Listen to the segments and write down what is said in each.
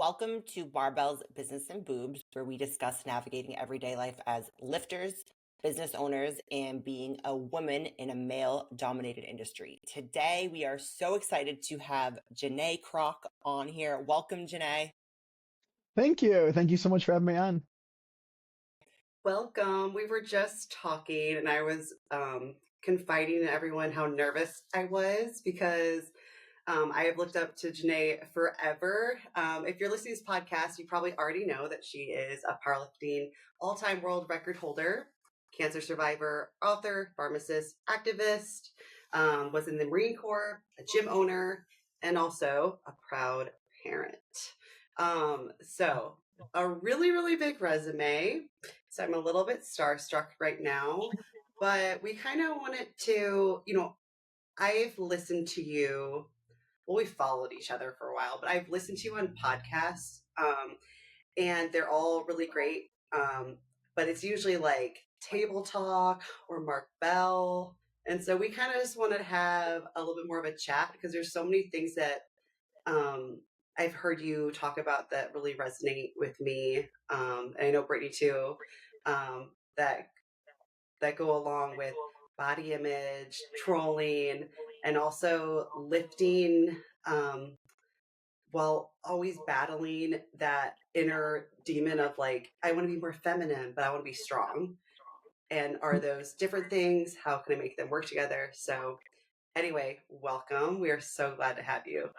Welcome to Barbells Business and Boobs, where we discuss navigating everyday life as lifters, business owners, and being a woman in a male-dominated industry. Today, we are so excited to have Janae Kroc on here. Welcome, Janae. Thank you. Thank you so much for having me on. Welcome. We were just talking, and I was confiding to everyone how nervous I was because I have looked up to Janae forever. If you're listening to this podcast, you probably already know that she is a powerlifting all-time world record holder, cancer survivor, author, pharmacist, activist, was in the Marine Corps, a gym owner, and also a proud parent. So a really, really big resume. So I'm a little bit starstruck right now, but we kind of wanted to, I've listened to you. Well, we followed each other for a while, but I've listened to you on podcasts, and they're all really great. But it's usually like Table Talk or Mark Bell. And so we kind of just want to have a little bit more of a chat because there's so many things that I've heard you talk about that really resonate with me. And I know Brittany too, that go along with body image, trolling, and also lifting while always battling that inner demon of like, I want to be more feminine, but I want to be strong. And are those different things? How can I make them work together? So anyway, welcome. We are so glad to have you.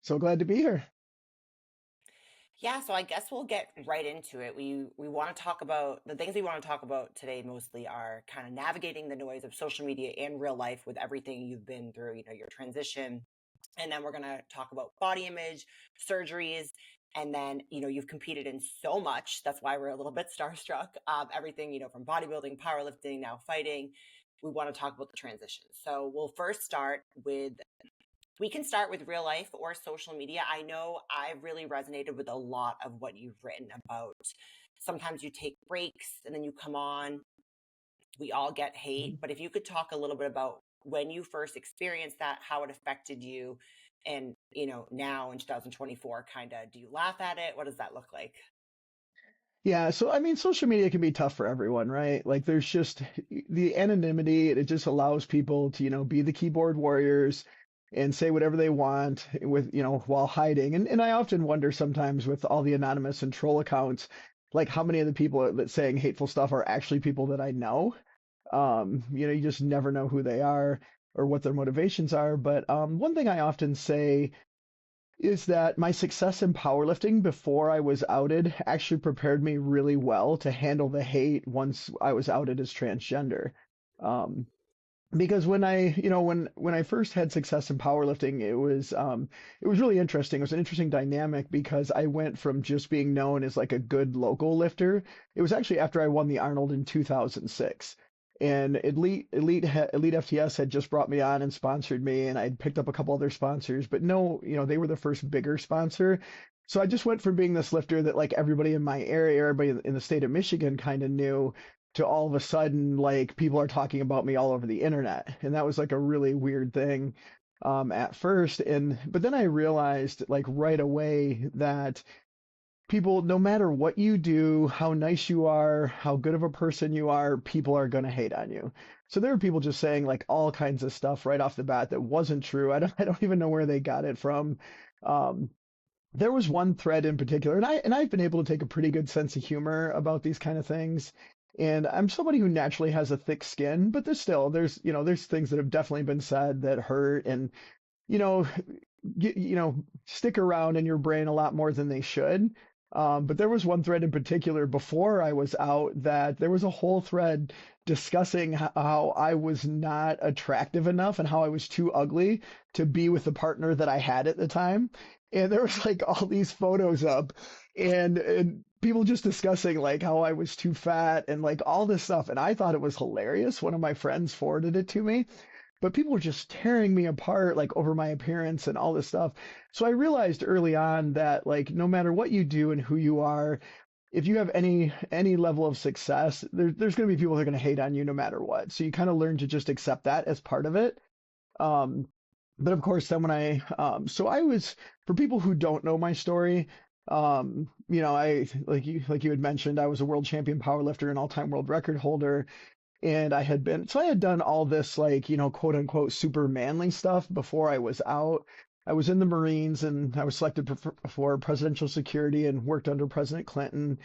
So glad to be here. Yeah, so I guess we'll get right into it. We want to talk about the things we want to talk about today mostly are kind of navigating the noise of social media and real life with everything you've been through, your transition. And then we're going to talk about body image, surgeries, and then, you've competed in so much. That's why we're a little bit starstruck. Everything, from bodybuilding, powerlifting, now fighting. We want to talk about the transition. So we'll first start with we can start with real life or social media. I know I've really resonated with a lot of what you've written about. Sometimes you take breaks and then you come on. We all get hate. But if you could talk a little bit about when you first experienced that, how it affected you, and, now in 2024, kind of, do you laugh at it? What does that look like? Yeah, so I mean, social media can be tough for everyone, right? Like there's just the anonymity, it just allows people to, be the keyboard warriors and say whatever they want with, while hiding. And I often wonder sometimes with all the anonymous and troll accounts, like how many of the people that saying hateful stuff are actually people that I know. You just never know who they are or what their motivations are. But one thing I often say is that my success in powerlifting before I was outed actually prepared me really well to handle the hate once I was outed as transgender. Because when I first had success in powerlifting, it was really interesting. It was an interesting dynamic because I went from just being known as like a good local lifter. It was actually after I won the Arnold in 2006. And Elite FTS had just brought me on and sponsored me, and I'd picked up a couple other sponsors, but no, they were the first bigger sponsor. So I just went from being this lifter that like everybody in my area, everybody in the state of Michigan kind of knew, to all of a sudden like people are talking about me all over the internet. And that was like a really weird thing at first. But then I realized like right away that people, no matter what you do, how nice you are, how good of a person you are, people are going to hate on you. So there were people just saying like all kinds of stuff right off the bat that wasn't true. I don't even know where they got it from. There was one thread in particular, and I've been able to take a pretty good sense of humor about these kind of things. And I'm somebody who naturally has a thick skin, but there's things that have definitely been said that hurt and, stick around in your brain a lot more than they should. But there was one thread in particular before I was out that there was a whole thread discussing how I was not attractive enough and how I was too ugly to be with the partner that I had at the time. And there was like all these photos up and people just discussing like how I was too fat and like all this stuff. And I thought it was hilarious. One of my friends forwarded it to me. But people were just tearing me apart like over my appearance and all this stuff. So I realized early on that like no matter what you do and who you are, if you have any level of success, there's going to be people that are going to hate on you no matter what. So you kind of learn to just accept that as part of it. But of course, then when so I was, for people who don't know my story, I, like you had mentioned, I was a world champion powerlifter, an all-time world record holder, and I had done all this, like, quote unquote, super manly stuff before I was out. I was in the Marines and I was selected for presidential security and worked under President Clinton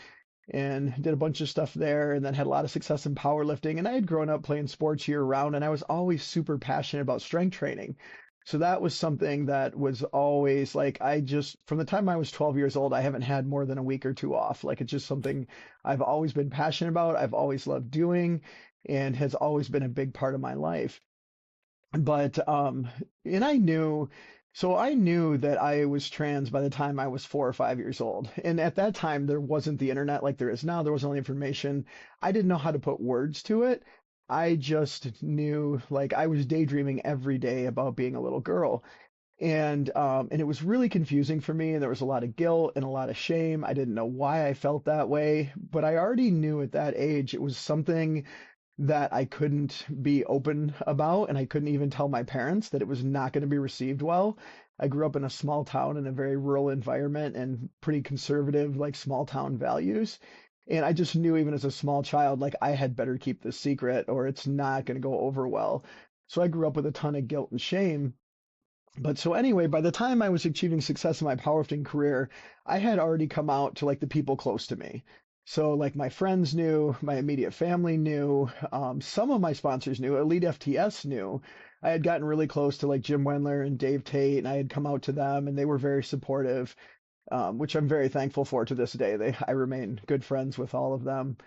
and did a bunch of stuff there, and then had a lot of success in powerlifting. And I had grown up playing sports year round, and I was always super passionate about strength training. So that was something that was always like, from the time I was 12 years old, I haven't had more than a week or two off. Like, it's just something I've always been passionate about, I've always loved doing, and has always been a big part of my life. But and I knew that I was trans by the time I was 4 or 5 years old. And at that time, there wasn't the internet like there is now. There wasn't all the information. I didn't know how to put words to it. I just knew, like, I was daydreaming every day about being a little girl. And it was really confusing for me, and there was a lot of guilt and a lot of shame. I didn't know why I felt that way, but I already knew at that age it was something that I couldn't be open about, and I couldn't even tell my parents, that it was not going to be received well. I grew up in a small town in a very rural environment and pretty conservative, like, small town values. And I just knew, even as a small child, like, I had better keep this secret or it's not going to go over well. So I grew up with a ton of guilt and shame. But so anyway, by the time I was achieving success in my powerlifting career, I had already come out to, like, the people close to me. So, like, my friends knew, my immediate family knew, some of my sponsors knew, Elite FTS knew. I had gotten really close to, like, Jim Wendler and Dave Tate, and I had come out to them, and they were very supportive, which I'm very thankful for to this day. I remain good friends with all of them.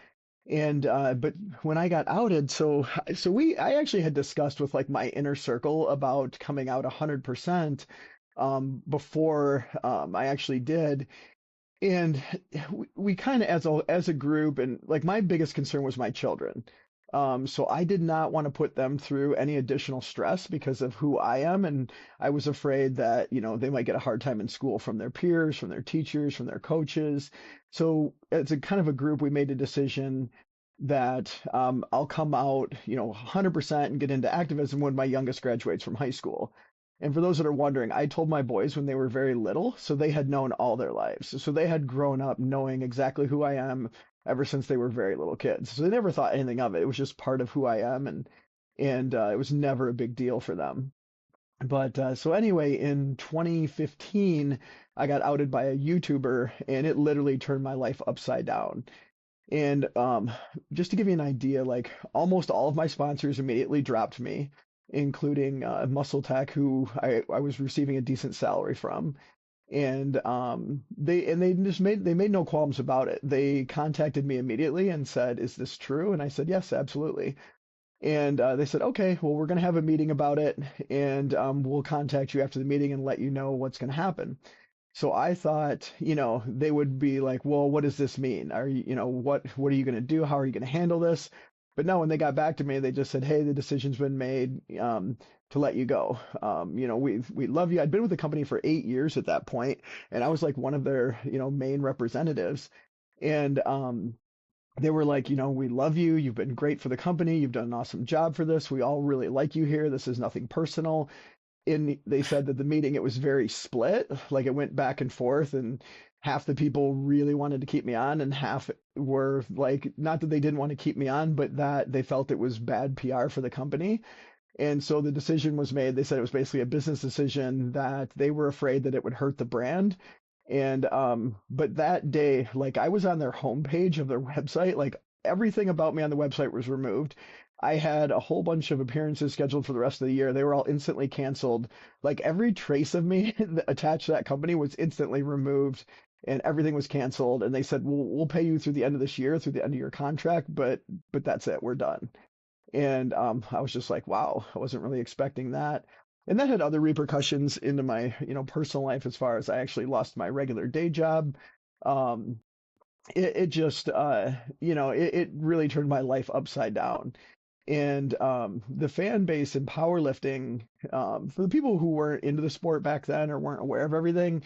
And but when I got outed, I actually had discussed with, like, my inner circle about coming out 100% before I actually did. And we kind of, as a group, and, like, my biggest concern was my children. So I did not want to put them through any additional stress because of who I am, and I was afraid that, they might get a hard time in school from their peers, from their teachers, from their coaches. So as a kind of a group, we made a decision that I'll come out, 100% and get into activism when my youngest graduates from high school. And for those that are wondering, I told my boys when they were very little, so they had known all their lives. So they had grown up knowing exactly who I am ever since they were very little kids. So they never thought anything of it. It was just part of who I am, and it was never a big deal for them. But so anyway, in 2015, I got outed by a YouTuber, and it literally turned my life upside down. And just to give you an idea, like, almost all of my sponsors immediately dropped me, including Muscle Tech, who I was receiving a decent salary from. And they made no qualms about it. They contacted me immediately and said, "Is this true?" And I said, "Yes, absolutely." And they said, "Okay, well, we're going to have a meeting about it, and we'll contact you after the meeting and let you know what's going to happen." So I thought, they would be like, "Well, what does this mean? Are you, what are you going to do? How are you going to handle this?" But no, when they got back to me, they just said, "Hey, the decision's been made to let you go. We love you." I'd been with the company for 8 years at that point, and I was like one of their, main representatives. And they were like, "We love you. You've been great for the company. You've done an awesome job for this. We all really like you here. This is nothing personal." And they said that the meeting, it was very split, like, it went back and forth, and half the people really wanted to keep me on, and half were like, not that they didn't want to keep me on, but that they felt it was bad PR for the company. And so the decision was made. They said it was basically a business decision, that they were afraid that it would hurt the brand. And but that day, like, I was on their homepage of their website, like, everything about me on the website was removed. I had a whole bunch of appearances scheduled for the rest of the year. They were all instantly canceled. Like, every trace of me attached to that company was instantly removed, and everything was canceled. And they said, we'll pay you through the end of this year, through the end of your contract, but that's it. We're done." And I was just like, wow, I wasn't really expecting that. And that had other repercussions into my, personal life, as far as I actually lost my regular day job. Um, it just, it really turned my life upside down. And the fan base in powerlifting, for the people who weren't into the sport back then or weren't aware of everything,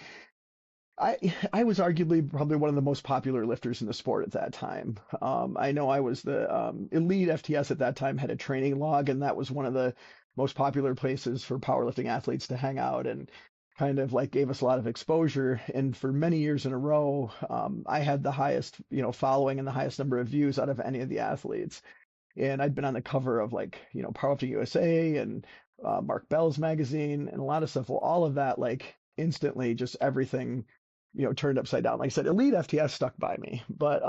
I was arguably probably one of the most popular lifters in the sport at that time. I know I was the Elite FTS at that time had a training log, and that was one of the most popular places for powerlifting athletes to hang out, and kind of like gave us a lot of exposure. And for many years in a row, I had the highest, following and the highest number of views out of any of the athletes. And I'd been on the cover of like, Powerlifting USA and Mark Bell's magazine and a lot of stuff. Well, all of that, like instantly, just everything, turned upside down. Like I said, Elite FTS stuck by me, but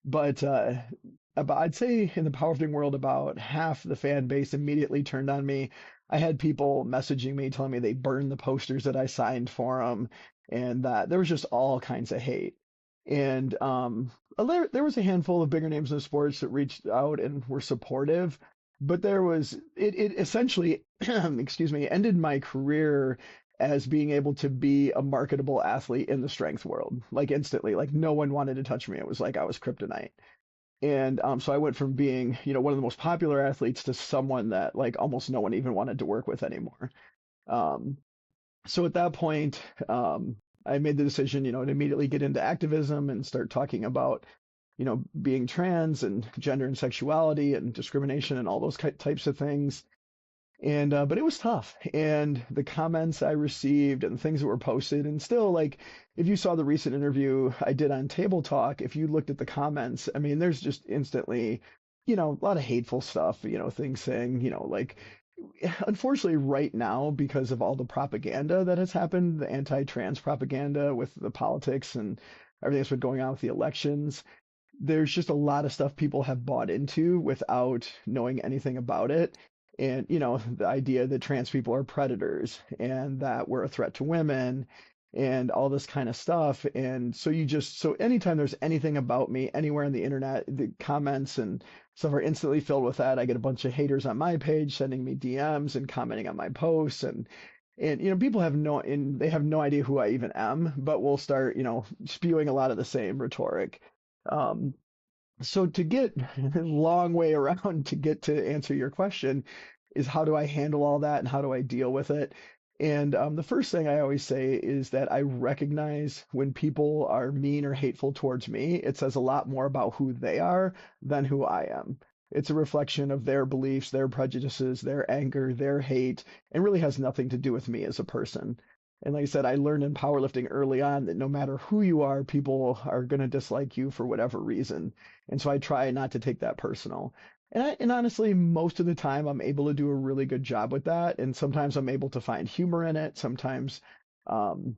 I'd say in the powerlifting world, about half the fan base immediately turned on me. I had people messaging me telling me they burned the posters that I signed for them, and that there was just all kinds of hate. And there was a handful of bigger names in the sports that reached out and were supportive, but it essentially, excuse me, ended my career as being able to be a marketable athlete in the strength world, like instantly. Like no one wanted to touch me. It was like I was kryptonite. And so I went from being, one of the most popular athletes to someone that like almost no one even wanted to work with anymore. Um, so at that point, I made the decision, to immediately get into activism and start talking about, being trans and gender and sexuality and discrimination and all those types of things. And but it was tough, and the comments I received and the things that were posted, and still, like, if you saw the recent interview I did on Table Talk, if you looked at the comments, I mean, there's just instantly, a lot of hateful stuff, things saying, like, unfortunately right now, because of all the propaganda that has happened, the anti-trans propaganda with the politics and everything that's been going on with the elections, there's just a lot of stuff people have bought into without knowing anything about it. And, the idea that trans people are predators and that we're a threat to women and all this kind of stuff. And so anytime there's anything about me anywhere on the internet, the comments and stuff are instantly filled with that. I get a bunch of haters on my page sending me DMs and commenting on my posts, and people have they have no idea who I even am, but will start, spewing a lot of the same rhetoric. Um, so to get a long way around to get to answer your question is, how do I handle all that and how do I deal with it? And the first thing I always say is that I recognize when people are mean or hateful towards me, it says a lot more about who they are than who I am. It's a reflection of their beliefs, their prejudices, their anger, their hate, and really has nothing to do with me as a person. And like I said, I learned in powerlifting early on that no matter who you are, people are going to dislike you for whatever reason. And so I try not to take that personal. And honestly, most of the time I'm able to do a really good job with that. And sometimes I'm able to find humor in it. Sometimes, um,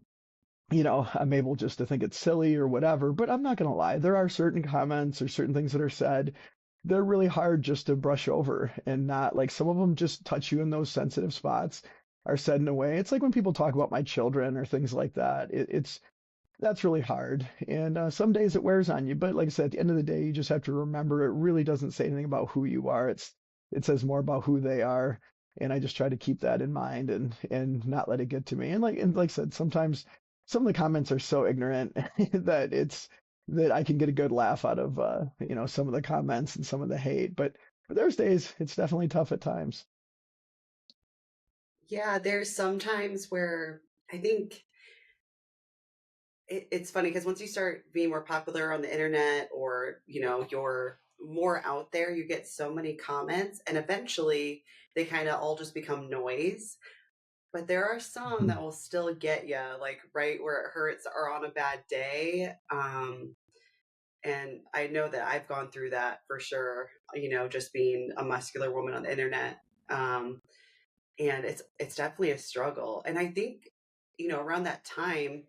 I'm able just to think it's silly or whatever. But I'm not going to lie. There are certain comments or certain things that are said. They're really hard just to brush over, and not like, some of them just touch you in those sensitive spots, are said in a way. It's like when people talk about my children or things like that. That's really hard. And some days it wears on you. But like I said, at the end of the day, you just have to remember it really doesn't say anything about who you are. It says more about who they are. And I just try to keep that in mind and not let it get to me. And like I said, sometimes some of the comments are so ignorant that I can get a good laugh out of some of the comments and some of the hate. But there's days it's definitely tough at times. Yeah, there's some times where I think it's funny because once you start being more popular on the internet, or you're more out there, you get so many comments, and eventually they kind of all just become noise. But there are some that will still get you, like right where it hurts or on a bad day. And I know that I've gone through that for sure, just being a muscular woman on the internet. And it's definitely a struggle. And I think, around that time,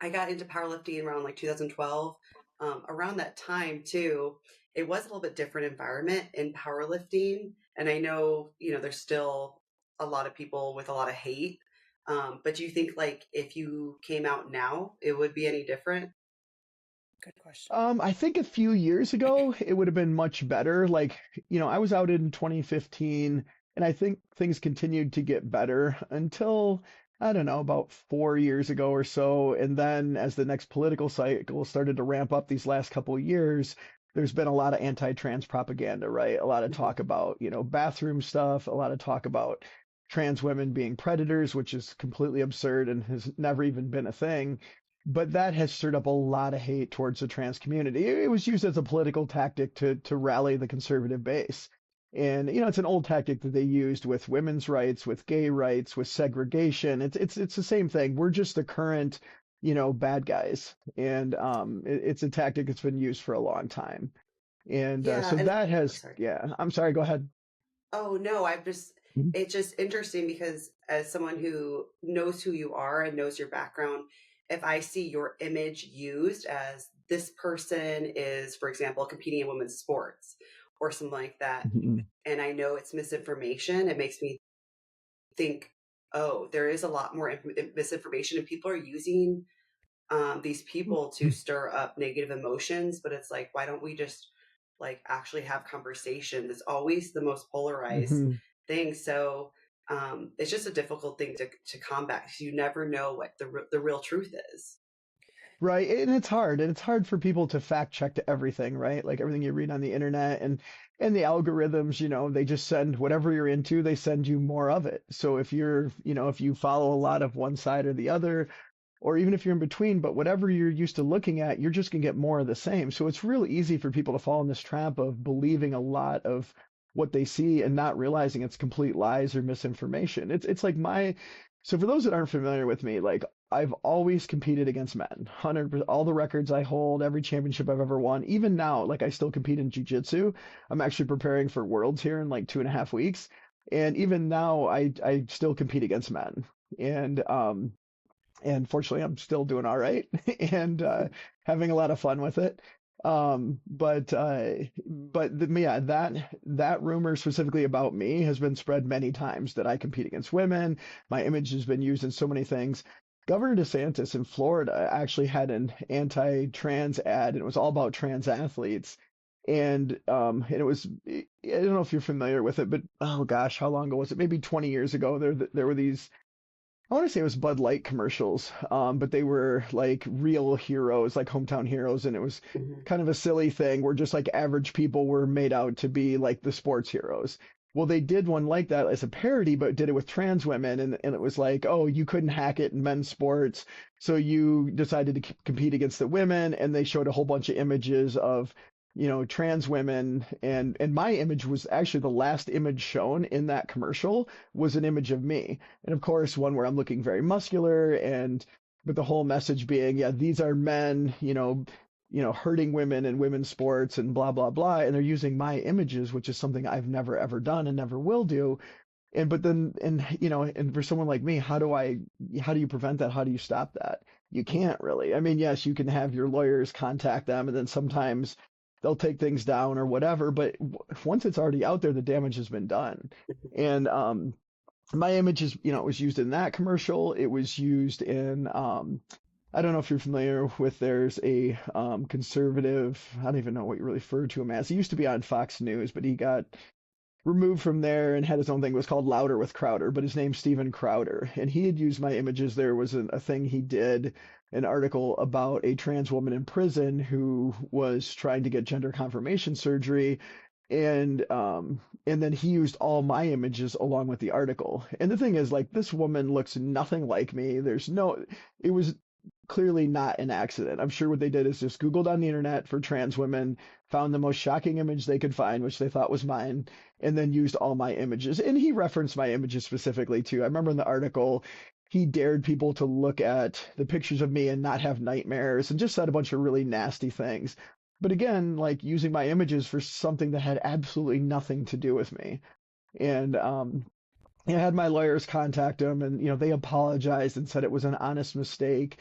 I got into powerlifting around like 2012. Around that time too, it was a little bit different environment in powerlifting. And I know, there's still a lot of people with a lot of hate. But do you think like if you came out now, it would be any different? Good question. I think a few years ago it would have been much better. Like, I was out in 2015, and I think things continued to get better until, I don't know, about 4 years ago or so. And then as the next political cycle started to ramp up these last couple of years, there's been a lot of anti-trans propaganda, right? A lot of talk about, bathroom stuff, a lot of talk about trans women being predators, which is completely absurd and has never even been a thing. But that has stirred up a lot of hate towards the trans community. It was used as a political tactic to rally the conservative base. And it's an old tactic that they used with women's rights, with gay rights, with segregation. It's the same thing. We're just the current, bad guys, and it's a tactic that's been used for a long time. And Yeah, so and that oh, has, sorry. yeah. I'm sorry. Go ahead. Oh no, Mhm. it's just interesting because as someone who knows who you are and knows your background, if I see your image used as this person is, for example, competing in women's sports or something like that, Mhm. and I know it's misinformation, it makes me think, oh, there is a lot more misinformation, and people are using these people to stir up negative emotions. But it's like, why don't we just like actually have conversations? It's always the most polarized Mhm. thing. So it's just a difficult thing to combat because you never know what the real truth is. Right, and it's hard for people to fact check to everything, right? Like everything you read on the internet and the algorithms, they just send whatever you're into, they send you more of it. So if you follow a lot of one side or the other, or even if you're in between, but whatever you're used to looking at, you're just gonna get more of the same. So it's real easy for people to fall in this trap of believing a lot of what they see and not realizing it's complete lies or misinformation. It's like so for those that aren't familiar with me, like I've always competed against men. 100%, all the records I hold, every championship I've ever won, even now, like I still compete in jiu-jitsu. I'm actually preparing for worlds here in like 2.5 weeks. And even now I still compete against men. And fortunately I'm still doing all right and having a lot of fun with it. Yeah, that rumor specifically about me has been spread many times that I compete against women. My image has been used in so many things. Governor DeSantis in Florida actually had an anti-trans ad, and it was all about trans athletes. And it was, I don't know if you're familiar with it, but oh gosh, how long ago was it? Maybe 20 years ago. There were these, I want to say it was Bud Light commercials, but they were like real heroes, like hometown heroes, and it was Mhm. kind of a silly thing where just like average people were made out to be like the sports heroes. Well, they did one like that as a parody, but did it with trans women, and it was like, oh, you couldn't hack it in men's sports, so you decided to compete against the women, and they showed a whole bunch of images of trans women, and my image was actually the last image shown in that commercial was an image of me, and of course one where I'm looking very muscular, and but the whole message being, yeah, these are men, hurting women in women's sports and blah blah blah, and they're using my images, which is something I've never ever done and never will do. And but then and for someone like me, how do you prevent that? How do you stop that? You can't really. I mean, yes, you can have your lawyers contact them, and then sometimes they'll take things down or whatever, but once it's already out there, the damage has been done. And my image is, it was used in that commercial. It was used in, I don't know if you're familiar with, there's a conservative, I don't even know what you really refer to him as. He used to be on Fox News, but he got removed from there and had his own thing. It was called Louder with Crowder, but his name's Steven Crowder. And he had used my images. There was a thing he did, an article about a trans woman in prison who was trying to get gender confirmation surgery, and then he used all my images along with the article. And the thing is, like, this woman looks nothing like me. It was clearly not an accident. I'm sure what they did is just Googled on the internet for trans women, found the most shocking image they could find, which they thought was mine, and then used all my images. And he referenced my images specifically too. I remember in the article, he dared people to look at the pictures of me and not have nightmares, and just said a bunch of really nasty things. But again, like using my images for something that had absolutely nothing to do with me. And I had my lawyers contact him, and they apologized and said it was an honest mistake.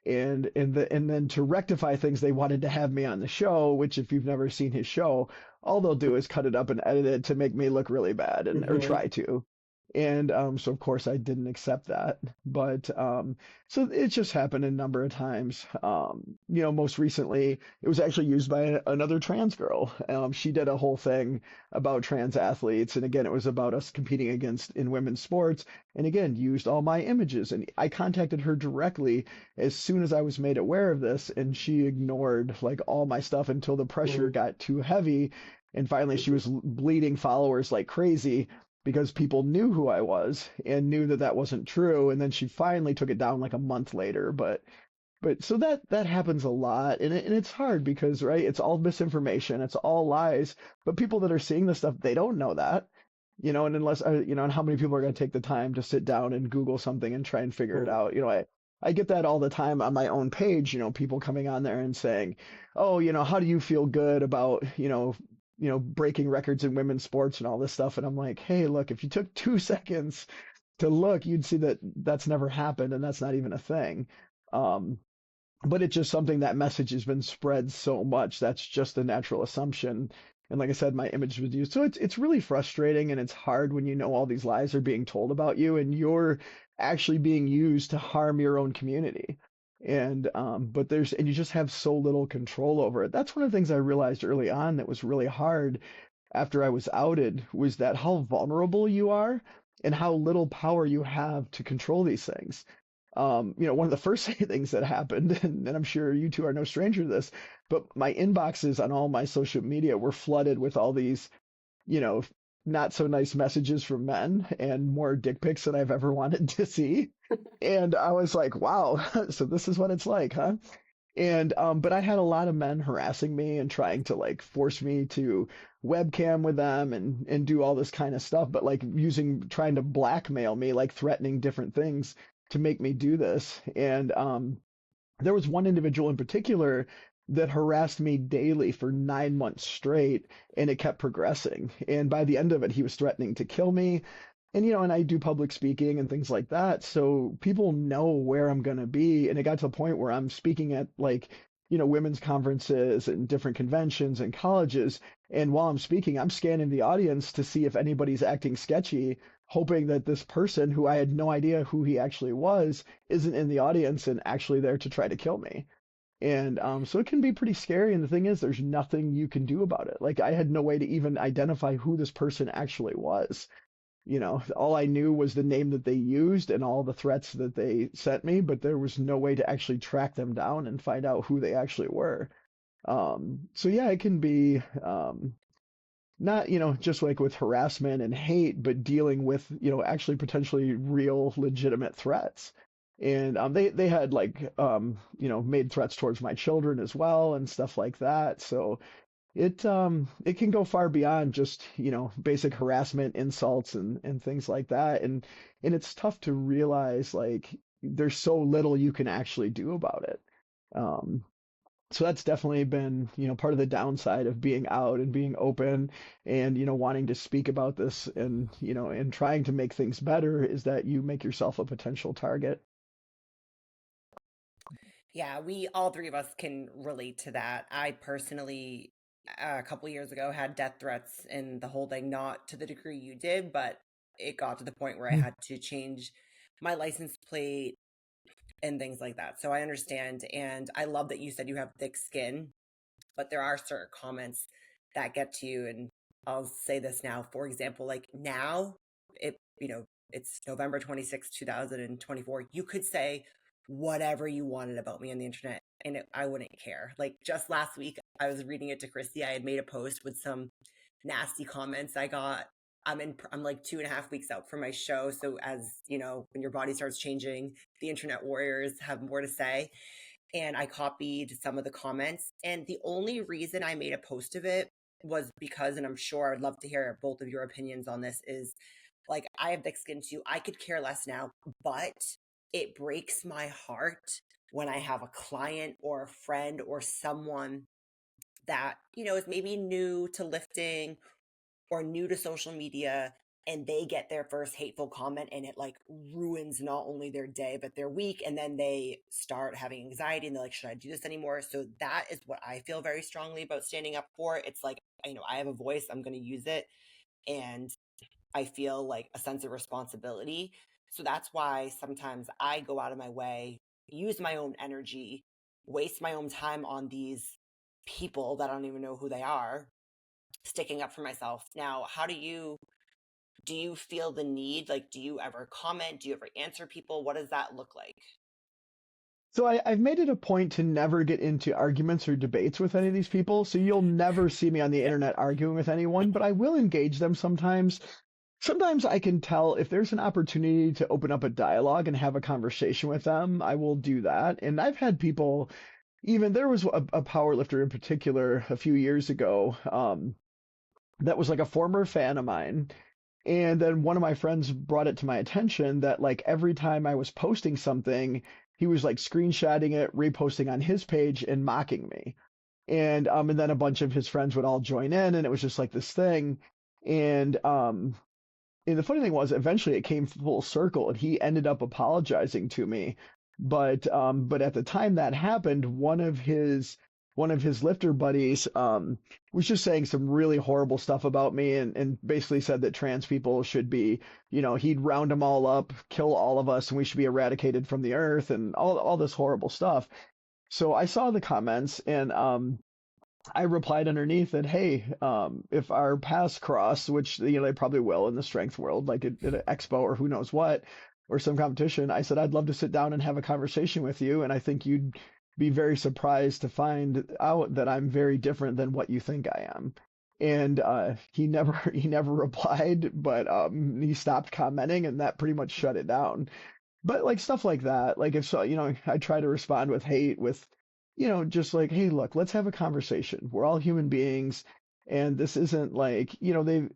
And then to rectify things, they wanted to have me on the show, which if you've never seen his show, all they'll do is cut it up and edit it to make me look really bad, and or Mhm. try to. And so of course I didn't accept that. But so it just happened a number of times. Most recently it was actually used by another trans girl. She did a whole thing about trans athletes, and again it was about us competing against in women's sports, and again used all my images. And I contacted her directly as soon as I was made aware of this, and she ignored like all my stuff until the pressure Mhm. got too heavy, and finally she was bleeding followers like crazy because people knew who I was and knew that that wasn't true. And then she finally took it down like a month later. But But so that happens a lot, and it's hard because, right, it's all misinformation, it's all lies, but people that are seeing this stuff, they don't know that, and unless and how many people are going to take the time to sit down and Google something and try and figure it Mhm. out? I get that all the time on my own page, people coming on there and saying, "Oh, how do you feel good about, breaking records in women's sports and all this stuff?" And I'm like, "Hey, look, if you took 2 seconds to look, you'd see that that's never happened and that's not even a thing." Um, but it's just something that message has been spread so much that's just a natural assumption. And like I said, my image was used. So it's really frustrating and it's hard when you know all these lies are being told about you and you're actually being used to harm your own community. And you just have so little control over it. That's one of the things I realized early on that was really hard after I was outed, was that how vulnerable you are and how little power you have to control these things. One of the first things that happened, and I'm sure you two are no stranger to this, but my inboxes on all my social media were flooded with all these, you know, not so nice messages from men and more dick pics than I've ever wanted to see. And I was like, wow, so this is what it's like, huh? And but I had a lot of men harassing me and trying to like force me to webcam with them and do all this kind of stuff, but like trying to blackmail me, like threatening different things to make me do this. And there was one individual in particular that harassed me daily for 9 months straight, and it kept progressing. And by the end of it, he was threatening to kill me. And I do public speaking and things like that, so people know where I'm going to be. And it got to the point where I'm speaking at like, women's conferences and different conventions and colleges. And while I'm speaking, I'm scanning the audience to see if anybody's acting sketchy, hoping that this person who I had no idea who he actually was isn't in the audience and actually there to try to kill me. And so it can be pretty scary. And the thing is, there's nothing you can do about it. Like, I had no way to even identify who this person actually was. All I knew was the name that they used and all the threats that they sent me, but there was no way to actually track them down and find out who they actually were. So yeah, it can be not, just like with harassment and hate, but dealing with, actually potentially real legitimate threats. And they had like made threats towards my children as well and stuff like that. So it can go far beyond just, basic harassment, insults and things like that. And it's tough to realize like there's so little you can actually do about it. Um, so that's definitely been, part of the downside of being out and being open and, wanting to speak about this and trying to make things better, is that you make yourself a potential target. Yeah, we all three of us can relate to that. I personally, a couple years ago, had death threats and the whole thing, not to the degree you did, but it got to the point where I had to change my license plate and things like that. So I understand. And I love that you said you have thick skin, but there are certain comments that get to you. And I'll say this now, for example, like now, it's November 26th, 2024. You could say whatever you wanted about me on the internet and I wouldn't care. Like just last week, I was reading it to Christy. I had made a post with some nasty comments I got. I'm like 2.5 weeks out from my show. So as you know, when your body starts changing, the internet warriors have more to say. And I copied some of the comments. And the only reason I made a post of it was because, and I'm sure I'd love to hear both of your opinions on this, is like I have thick skin too. I could care less now, but it breaks my heart when I have a client or a friend or someone that, is maybe new to lifting or new to social media, and they get their first hateful comment and it like ruins not only their day but their week, and then they start having anxiety and they're like, should I do this anymore? So that is what I feel very strongly about standing up for. It's like, I have a voice, I'm going to use it, and I feel like a sense of responsibility. So that's why sometimes I go out of my way, use my own energy, waste my own time on these people that I don't even know who they are, sticking up for myself. Now, how do you feel the need? Like, do you ever comment? Do you ever answer people? What does that look like? So I've made it a point to never get into arguments or debates with any of these people. So you'll never see me on the Yeah. internet arguing with anyone, but I will engage them sometimes. sometimes I can tell if there's an opportunity to open up a dialogue and have a conversation with them, I will do that. And I've had people, even there was a power lifter in particular a few years ago, that was like a former fan of mine. And then one of my friends brought it to my attention that like every time I was posting something, he was like screenshotting it, reposting on his page and mocking me. And then a bunch of his friends would all join in, and it was just like this thing. And the funny thing was, eventually it came full circle, and he ended up apologizing to me. But at the time that happened, one of his lifter buddies was just saying some really horrible stuff about me, and basically said that trans people should be, he'd round them all up, kill all of us, and we should be eradicated from the earth, and all this horrible stuff. So I saw the comments, and I replied underneath that, hey, if our paths cross, which they probably will in the strength world, like at an expo or who knows what, or some competition, I said I'd love to sit down and have a conversation with you, and I think you'd be very surprised to find out that I'm very different than what you think I am. And he never replied, but he stopped commenting, and that pretty much shut it down. But like stuff like that, like if so, I try to respond with hate, with, just like, hey, look, let's have a conversation. We're all human beings, and this isn't like, the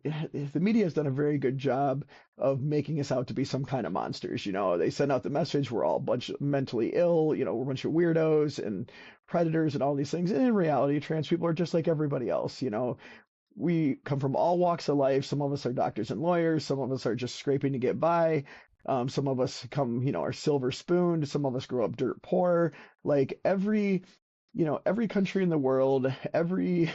media has done a very good job of making us out to be some kind of monsters. They send out the message, we're all a bunch of mentally ill, we're a bunch of weirdos and predators and all these things. And in reality, trans people are just like everybody else. We come from all walks of life. Some of us are doctors and lawyers. Some of us are just scraping to get by. Some of us are silver spooned. Some of us grow up dirt poor. Like every country in the world, every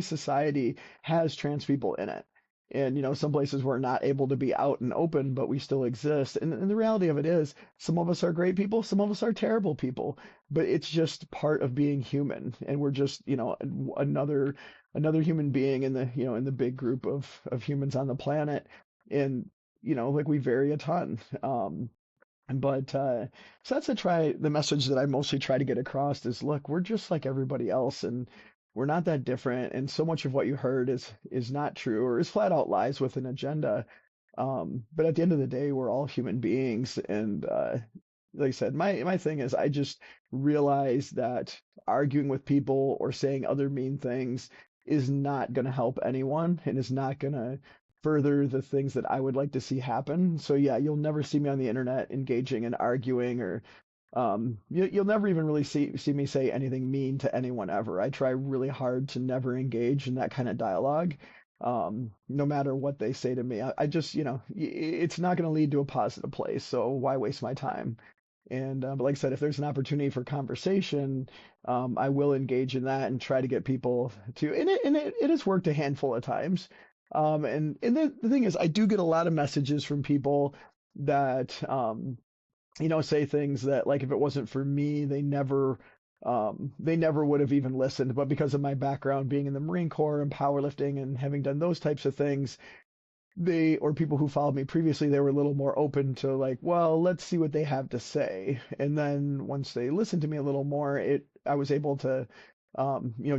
society has trans people in it. And, some places we're not able to be out and open, but we still exist. And the reality of it is, some of us are great people, some of us are terrible people, but it's just part of being human. And we're just, another human being in the big group of humans on the planet. And, like we vary a ton. But so the message that I mostly try to get across is, look, we're just like everybody else, and we're not that different. And so much of what you heard is not true, or is flat out lies with an agenda. But at the end of the day, we're all human beings. And like I said, my thing is, I just realize that arguing with people or saying other mean things is not going to help anyone, and is not going to further the things that I would like to see happen. So yeah, you'll never see me on the internet engaging and arguing, or you'll never even really see me say anything mean to anyone ever. I try really hard to never engage in that kind of dialogue, no matter what they say to me. I just, it's not going to lead to a positive place, so why waste my time? And but like I said, if there's an opportunity for conversation, I will engage in that and try to get people to. And it has worked a handful of times. And the thing is, I do get a lot of messages from people that say things that, like, if it wasn't for me, they never would have even listened. But because of my background being in the Marine Corps and powerlifting and having done those types of things, or people who followed me previously, they were a little more open to, like, well, let's see what they have to say. And then once they listened to me a little more, I was able to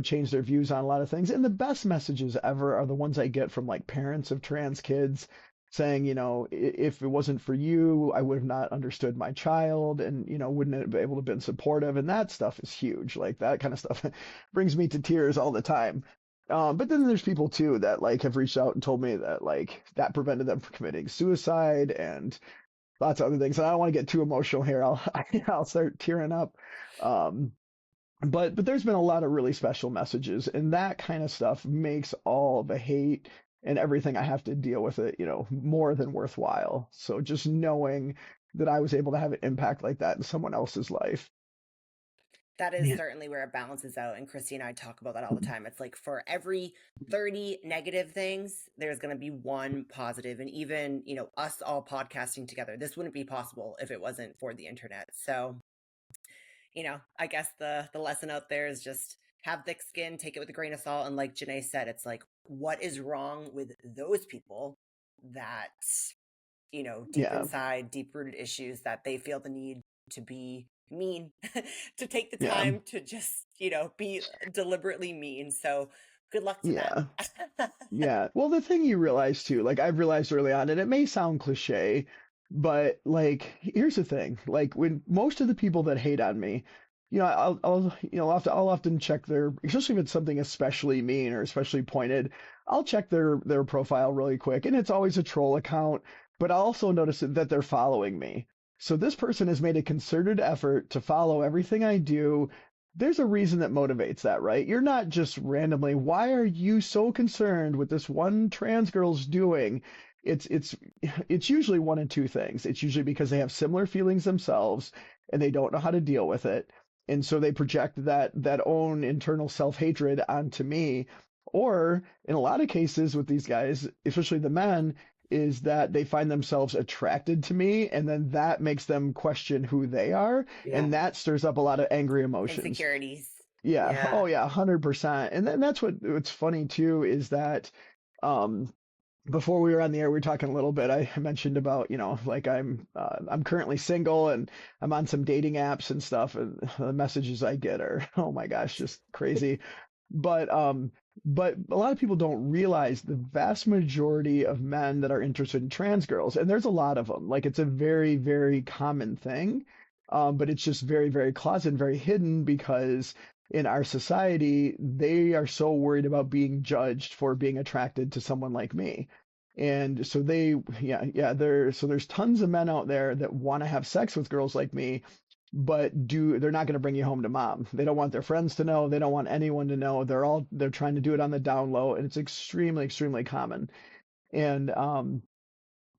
change their views on a lot of things. And the best messages ever are the ones I get from like parents of trans kids saying, if it wasn't for you, I would have not understood my child, and, wouldn't have been able to have been supportive. And that stuff is huge. Like that kind of stuff brings me to tears all the time. But then there's people too that like have reached out and told me that like that prevented them from committing suicide and lots of other things. And I don't want to get too emotional here. I'll start tearing up. But there's been a lot of really special messages, and that kind of stuff makes all the hate and everything I have to deal with it, more than worthwhile. So just knowing that I was able to have an impact like that in someone else's life. That is certainly where it balances out. And Christy and I talk about that all the time. It's like for every 30 negative things, there's going to be one positive. And even, us all podcasting together, this wouldn't be possible if it wasn't for the internet. So, I guess the lesson out there is just have thick skin, take it with a grain of salt. And like Janae said, it's like, what is wrong with those people that, deep inside, deep rooted issues that they feel the need to be mean, to take the time to just, be deliberately mean. So Good luck to Yeah. them. Yeah. Well, the thing you realize too, like I've realized early on, and it may sound cliche, but like here's the thing, like when most of the people that hate on me, I'll often check their, especially if it's something especially mean or especially pointed, I'll check their profile really quick, and it's always a troll account, but I'll also notice that they're following me. So this person has made a concerted effort to follow everything I do. There's a reason that motivates that, right? You're not just randomly, why are you so concerned with this one trans girl's doing? It's it's usually one of two things. It's usually because they have similar feelings themselves and they don't know how to deal with it. And so they project that own internal self-hatred onto me. Or in a lot of cases with these guys, especially the men, is that they find themselves attracted to me, and then that makes them question who they are, Yeah. and that stirs up a lot of angry emotions. Insecurities. Yeah. Yeah. Oh yeah, 100%. And then that's what's funny too is that um before we were on the air, we were talking a little bit. I mentioned about, like I'm currently single and I'm on some dating apps and stuff, and the messages I get are, oh my gosh, just crazy. But a lot of people don't realize the vast majority of men that are interested in trans girls, and there's a lot of them. Like it's a very, very common thing, but it's just very, very closet and very hidden because in our society, they are so worried about being judged for being attracted to someone like me. And so there's tons of men out there that want to have sex with girls like me, but they're not going to bring you home to mom. They don't want their friends to know. They don't want anyone to know. They're trying to do it on the down low, and it's extremely, extremely common. And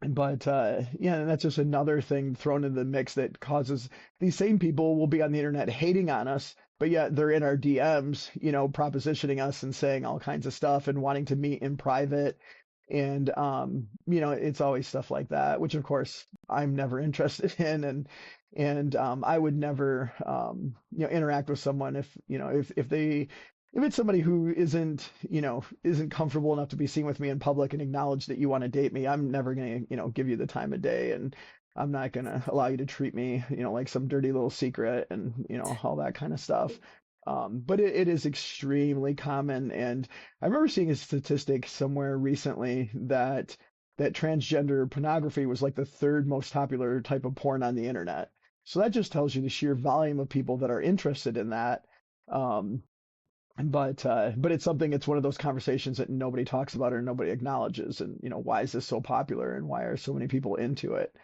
but yeah, and that's just another thing thrown into the mix that causes these same people will be on the internet hating on us, but yet they're in our DMs, propositioning us and saying all kinds of stuff and wanting to meet in private. And it's always stuff like that, which of course I'm never interested in, and I would never interact with someone if it's somebody who isn't comfortable enough to be seen with me in public and acknowledge that you want to date me. I'm never going to, give you the time of day, and I'm not going to allow you to treat me, like some dirty little secret and, all that kind of stuff. But it is extremely common. And I remember seeing a statistic somewhere recently that transgender pornography was like the third most popular type of porn on the internet. So that just tells you the sheer volume of people that are interested in that. Um, but it's something, it's one of those conversations that nobody talks about or nobody acknowledges. And, why is this so popular and why are so many people into it?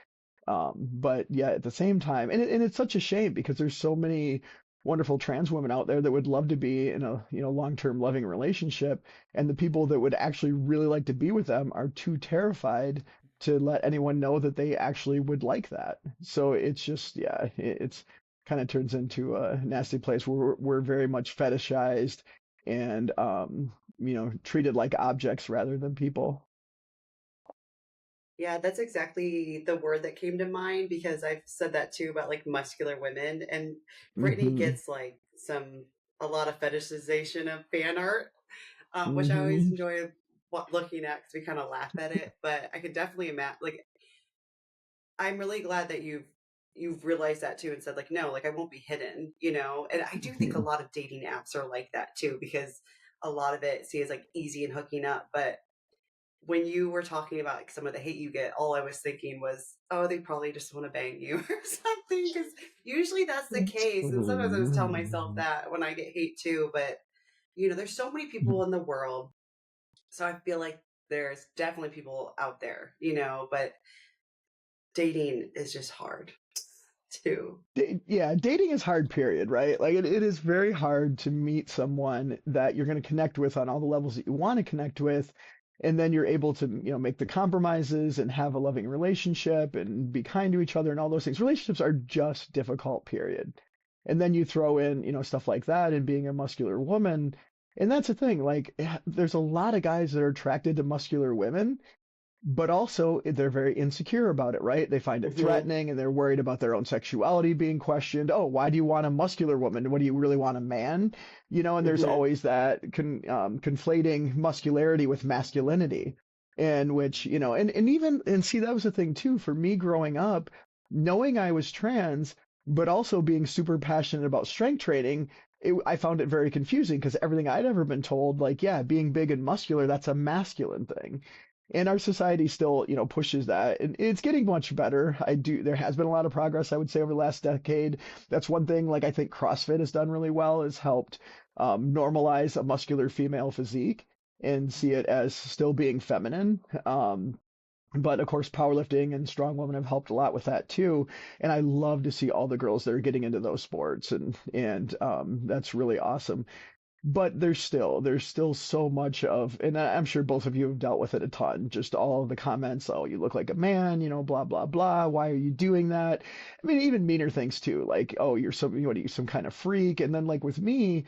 But yeah, at the same time, and it's such a shame because there's so many wonderful trans women out there that would love to be in a, long-term loving relationship. And the people that would actually really like to be with them are too terrified to let anyone know that they actually would like that. So it's just, yeah, it's kind of turns into a nasty place where we're very much fetishized and, treated like objects rather than people. Yeah, that's exactly the word that came to mind because I've said that too about like muscular women, and Brittany Mm-hmm. gets like a lot of fetishization of fan art, which I always Mm-hmm. enjoy looking at because we kind of laugh at it. But I could definitely imagine, like, I'm really glad that you've realized that too and said like, no, like I won't be hidden, And I do think a Yeah. lot of dating apps are like that too because a lot of it seems like easy and hooking up, but when you were talking about like some of the hate you get, all I was thinking was, oh, they probably just want to bang you or something. Because usually that's the case. And sometimes I just tell myself that when I get hate too. But, there's so many people in the world. So I feel like there's definitely people out there, but dating is just hard too. Yeah, dating is hard, period, right? Like it is very hard to meet someone that you're going to connect with on all the levels that you want to connect with, and then you're able to, make the compromises and have a loving relationship and be kind to each other and all those things. Relationships are just difficult, period. And then you throw in, stuff like that and being a muscular woman. And that's the thing, like there's a lot of guys that are attracted to muscular women, but also they're very insecure about it, right? They find it threatening and they're worried about their own sexuality being questioned. Oh, why do you want a muscular woman? What do you really want a man? And there's always that conflating muscularity with masculinity, and which, and see, that was the thing too, for me growing up, knowing I was trans, but also being super passionate about strength training. I found it very confusing because everything I'd ever been told, like, yeah, being big and muscular, that's a masculine thing. And our society still, pushes that. And it's getting much better. There has been a lot of progress, I would say, over the last decade. That's one thing, like, I think CrossFit has done really well, has helped normalize a muscular female physique and see it as still being feminine. But of course, powerlifting and strong women have helped a lot with that too. And I love to see all the girls that are getting into those sports, and that's really awesome. But there's still so much of, and I'm sure both of you have dealt with it a ton. Just all of the comments, oh, you look like a man, blah blah blah. Why are you doing that? I mean, even meaner things too, like, oh, what are you, some kind of freak? And then like with me,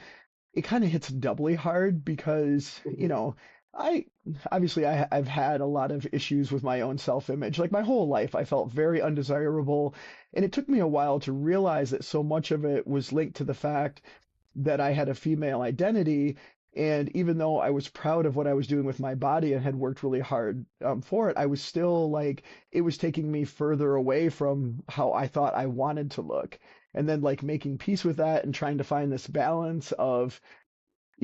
it kind of hits doubly hard because, Mhm. I obviously I've had a lot of issues with my own self-image. Like my whole life, I felt very undesirable, and it took me a while to realize that so much of it was linked to the fact that I had a female identity. And even though I was proud of what I was doing with my body and had worked really hard for it, I was still like, it was taking me further away from how I thought I wanted to look. And then like making peace with that and trying to find this balance of,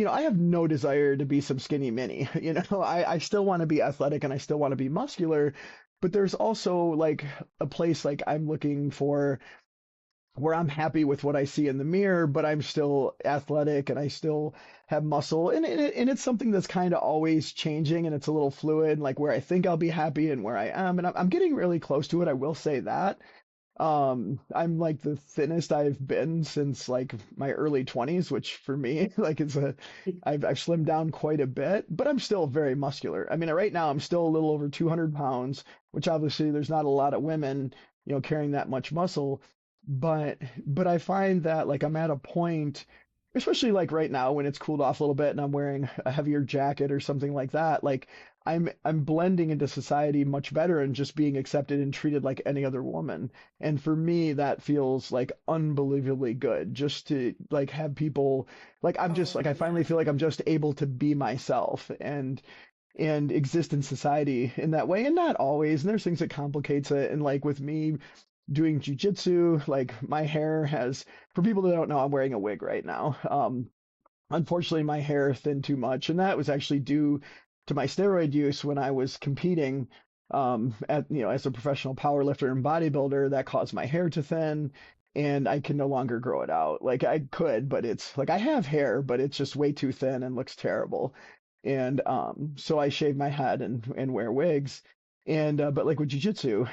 I have no desire to be some skinny mini. I still want to be athletic and I still want to be muscular, but there's also like a place like I'm looking for where I'm happy with what I see in the mirror, but I'm still athletic and I still have muscle. And it's something that's kind of always changing and it's a little fluid, like where I think I'll be happy and where I am. And I'm getting really close to it. I will say that. I'm like the thinnest I've been since like my early 20s, which for me, like I've slimmed down quite a bit, but I'm still very muscular. I mean, right now I'm still a little over 200 pounds, which obviously there's not a lot of women, carrying that much muscle. But I find that like I'm at a point, especially like right now when it's cooled off a little bit and I'm wearing a heavier jacket or something like that, like I'm blending into society much better and just being accepted and treated like any other woman. And for me, that feels like unbelievably good just to like have people like I'm just Oh, like I finally yeah. feel like I'm just able to be myself and exist in society in that way. And not always, and there's things that complicates it. And like with me doing jujitsu, like my hair has, for people that don't know, I'm wearing a wig right now. Unfortunately, my hair thinned too much, and that was actually due to my steroid use when I was competing as a professional powerlifter and bodybuilder. That caused my hair to thin, and I can no longer grow it out. Like I could, but it's like I have hair, but it's just way too thin and looks terrible. And so I shave my head and wear wigs. And but like with jujitsu,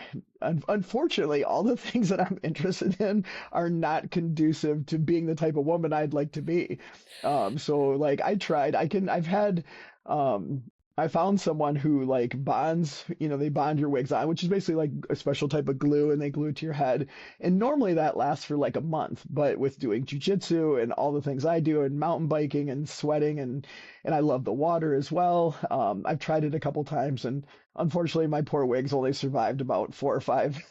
unfortunately, all the things that I'm interested in are not conducive to being the type of woman I'd like to be. So like I've had, um, I found someone who like bonds, they bond your wigs on, which is basically like a special type of glue and they glue it to your head. And normally that lasts for like a month, but with doing jujitsu and all the things I do and mountain biking and sweating and I love the water as well. I've tried it a couple times and unfortunately my poor wigs only survived about 4 or 5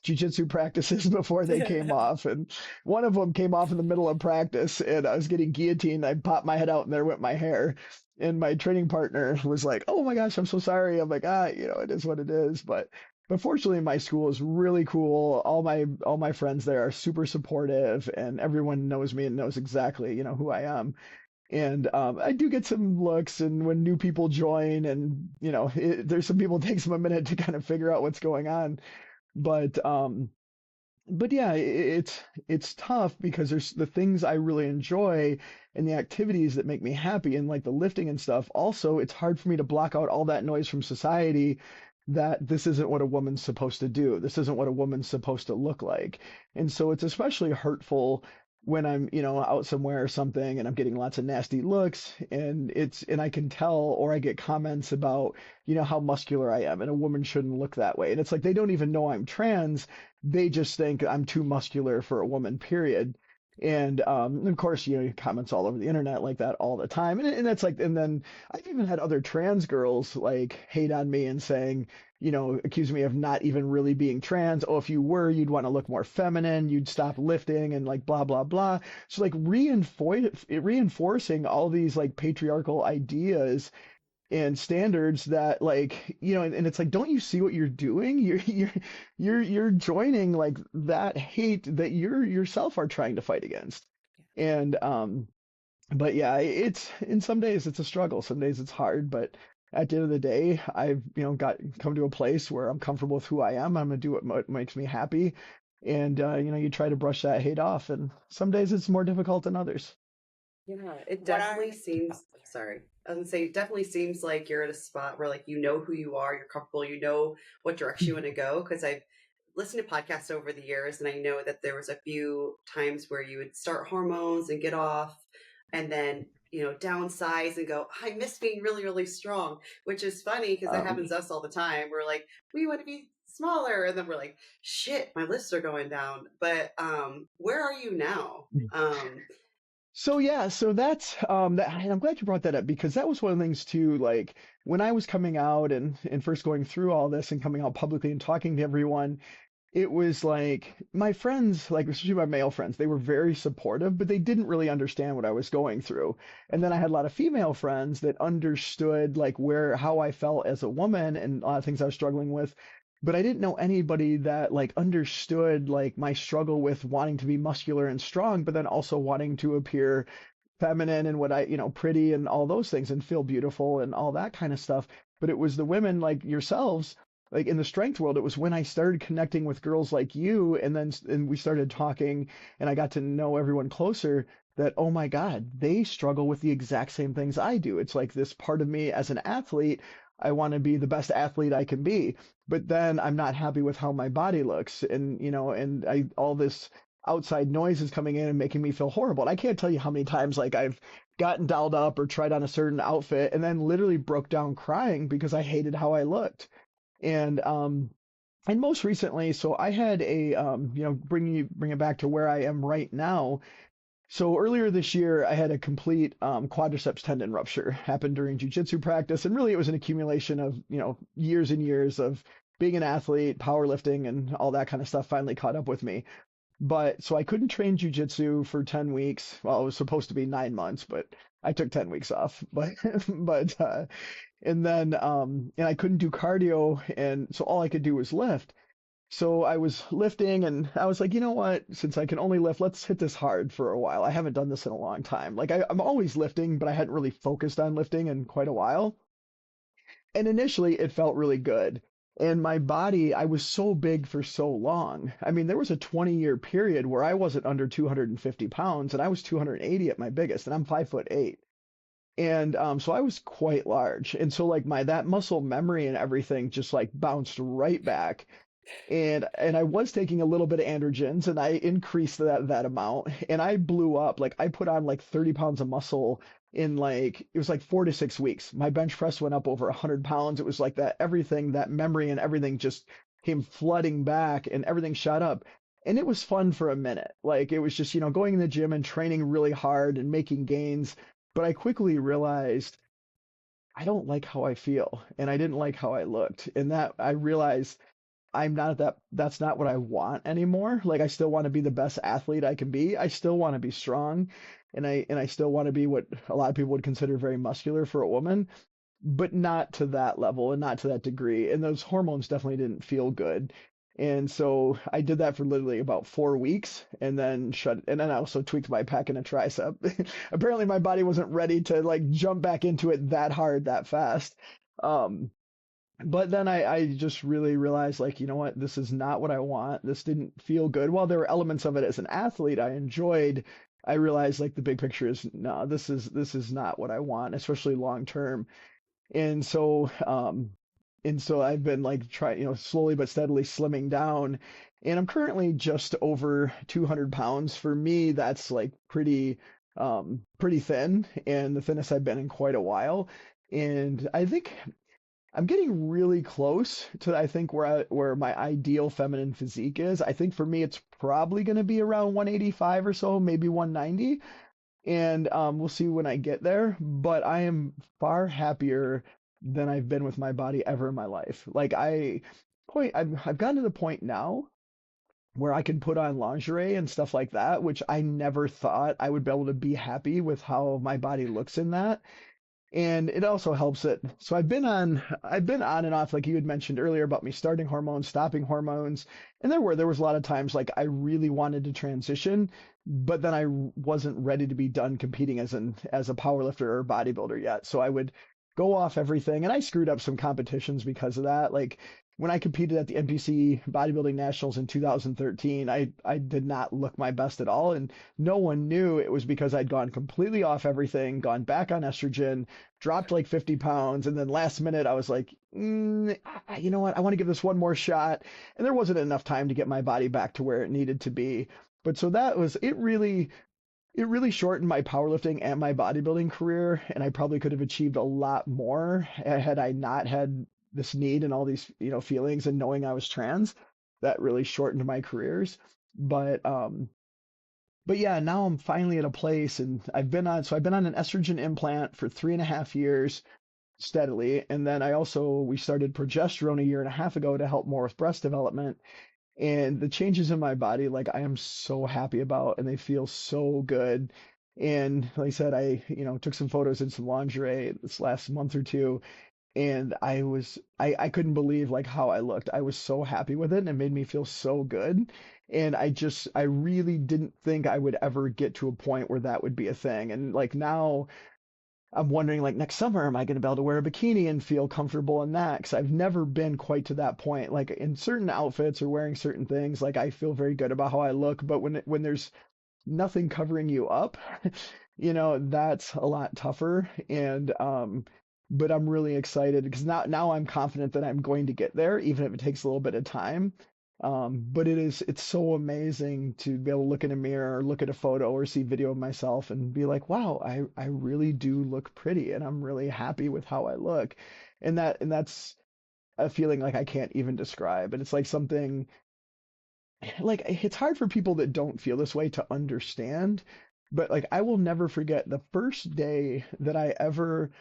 jujitsu practices before they came off. And one of them came off in the middle of practice and I was getting guillotined. I popped my head out and there went my hair. And my training partner was like, "Oh my gosh, I'm so sorry." I'm like, it is what it is. But fortunately, my school is really cool. All my friends there are super supportive, and everyone knows me and knows exactly who I am. And I do get some looks, and when new people join, and there's some people it takes them a minute to kind of figure out what's going on. But yeah, it's tough because there's the things I really enjoy and the activities that make me happy and like the lifting and stuff. Also, it's hard for me to block out all that noise from society that this isn't what a woman's supposed to do. This isn't what a woman's supposed to look like. And so it's especially hurtful when I'm, out somewhere or something and I'm getting lots of nasty looks and I can tell or I get comments about, how muscular I am and a woman shouldn't look that way. And it's like they don't even know I'm trans, they just think I'm too muscular for a woman, period. And of course, comments all over the internet like that all the time. And that's like, and then I've even had other trans girls like hate on me and saying, accuse me of not even really being trans. Oh, if you were, you'd want to look more feminine, you'd stop lifting and like blah, blah, blah. So like reinforcing all these like patriarchal ideas and standards that like and it's like don't you see what you're doing you're joining like that hate that you yourself are trying to fight against and But yeah, it's in some days it's a struggle. Some days it's hard, but at the end of the day, I've, got come to a place where I'm comfortable with who I am. I'm gonna do what makes me happy. And you try to brush that hate off, and some days it's more difficult than others. Yeah, it What are definitely seems, sorry. I was gonna say, it definitely seems like you're at a spot where like you know who you are, you're comfortable, you know what direction you want to go. Because I've listened to podcasts over the years, and I know that there was a few times where you would start hormones and get off, and then downsize and go, I miss being really, really strong, which is funny because that Um, happens to us all the time. We're like, we want to be smaller, and then we're like, shit, my lifts are going down. But where are you now? So yeah, so that's and I'm glad you brought that up because that was one of the things too, like when I was coming out and first going through all this and coming out publicly and talking to everyone, it was like my friends, like especially my male friends, they were very supportive, but they didn't really understand what I was going through. And then I had a lot of female friends that understood like how I felt as a woman and a lot of things I was struggling with. But I didn't know anybody that like understood like my struggle with wanting to be muscular and strong, but then also wanting to appear feminine and pretty and all those things and feel beautiful and all that kind of stuff. But it was the women like yourselves, like in the strength world, it was when I started connecting with girls like you and we started talking and I got to know everyone closer that, oh my God, they struggle with the exact same things I do. It's like this part of me as an athlete. I want to be the best athlete I can be, but then I'm not happy with how my body looks and all this outside noise is coming in and making me feel horrible. And I can't tell you how many times like I've gotten dolled up or tried on a certain outfit and then literally broke down crying because I hated how I looked. And most recently, so I had a bring it back to where I am right now. So earlier this year, I had a complete quadriceps tendon rupture happened during jiu-jitsu practice, and really it was an accumulation of years and years of being an athlete, powerlifting, and all that kind of stuff finally caught up with me. But so I couldn't train jujitsu for 10 weeks. Well, it was supposed to be 9 months, but I took 10 weeks off. But and I couldn't do cardio, and so all I could do was lift. So I was lifting, and I was like, you know what? Since I can only lift, let's hit this hard for a while. I haven't done this in a long time. Like I'm always lifting, but I hadn't really focused on lifting in quite a while. And initially, it felt really good. And my body, I was so big for so long. I mean, there was a 20-year period where I wasn't under 250 pounds, and I was 280 at my biggest, and I'm 5'8". And so I was quite large. And so like my that muscle memory and everything just like bounced right back. And I was taking a little bit of androgens and I increased that amount and I blew up. Like I put on like 30 pounds of muscle in like it was like 4 to 6 weeks. My bench press went up over 100 pounds. It was like that everything, that memory and everything just came flooding back and everything shot up. And it was fun for a minute. Like it was just, going in the gym and training really hard and making gains. But I quickly realized I don't like how I feel and I didn't like how I looked. And that I realized I'm not that's not what I want anymore. Like I still want to be the best athlete I can be. I still want to be strong and I still want to be what a lot of people would consider very muscular for a woman, but not to that level and not to that degree. And those hormones definitely didn't feel good. And so I did that for literally about 4 weeks and then and then I also tweaked my pec and a tricep. Apparently my body wasn't ready to like jump back into it that hard that fast. Um, but then I just really realized, like, you know what, this is not what I want. This didn't feel good. While there were elements of it as an athlete I enjoyed, I realized like the big picture is no, this is not what I want, especially long term. And so I've been like trying, slowly but steadily slimming down. And I'm currently just over 200 pounds. For me, that's like pretty thin and the thinnest I've been in quite a while. And I think I'm getting really close to I think where my ideal feminine physique is. I think for me it's probably going to be around 185 or so, maybe 190, and we'll see when I get there. But I am far happier than I've been with my body ever in my life. Like I've gotten to the point now where I can put on lingerie and stuff like that, which I never thought I would be able to be happy with how my body looks in that. And it also helps that, so I've been on and off, like you had mentioned earlier about me starting hormones, stopping hormones. And there was a lot of times like I really wanted to transition, but then I wasn't ready to be done competing as a powerlifter or bodybuilder yet. So I would go off everything, and I screwed up some competitions because of that. Like when I competed at the NPC Bodybuilding Nationals in 2013, I did not look my best at all, and no one knew it was because I'd gone completely off everything, gone back on estrogen, dropped like 50 pounds, and then last minute I was like, you know what, I want to give this one more shot, and there wasn't enough time to get my body back to where it needed to be. But so that was it. It really shortened my powerlifting and my bodybuilding career, and I probably could have achieved a lot more had I not had this need and all these, feelings and knowing I was trans. That really shortened my careers. But yeah, now I'm finally at a place, and I've been on an estrogen implant for 3.5 years steadily, and then we started progesterone a year and a half ago to help more with breast development, and the changes in my body, like I am so happy about, and they feel so good. And like I said, took some photos in some lingerie this last month or two, and I couldn't believe like how I looked. I was so happy with it, and it made me feel so good. And I really didn't think I would ever get to a point where that would be a thing. And like now I'm wondering, like, next summer, am I going to be able to wear a bikini and feel comfortable in that? Because I've never been quite to that point. Like in certain outfits or wearing certain things, like I feel very good about how I look. But when there's nothing covering you up, that's a lot tougher. But I'm really excited because now I'm confident that I'm going to get there, even if it takes a little bit of time. But it's so amazing to be able to look in a mirror or look at a photo or see video of myself and be like, wow, I really do look pretty, and I'm really happy with how I look. And that's a feeling like I can't even describe. And it's like something like it's hard for people that don't feel this way to understand. But like I will never forget the first day that I ever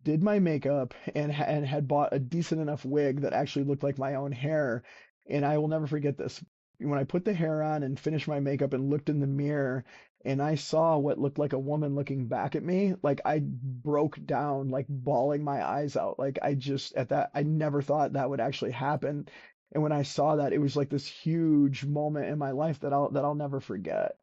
did my makeup and had bought a decent enough wig that actually looked like my own hair. And I will never forget this. When I put the hair on and finished my makeup and looked in the mirror and I saw what looked like a woman looking back at me, like I broke down, like bawling my eyes out. Like I never thought that would actually happen. And when I saw that, it was like this huge moment in my life that I'll never forget.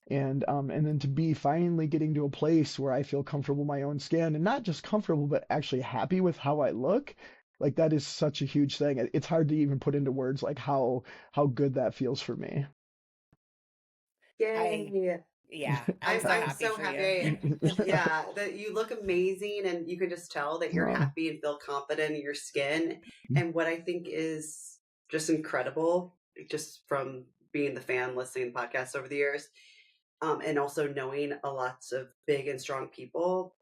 And then to be finally getting to a place where I feel comfortable in my own skin, and not just comfortable but actually happy with how I look, like that is such a huge thing. It's hard to even put into words like how good that feels for me. I Yay. Yeah, I'm I'm so I'm happy so for happy. you. Yeah, that you look amazing, and you can just tell that you're Oh, happy and feel confident in your skin. And what I think is just incredible, just from being the fan listening to podcasts over the years, and also knowing a lots of big and strong people,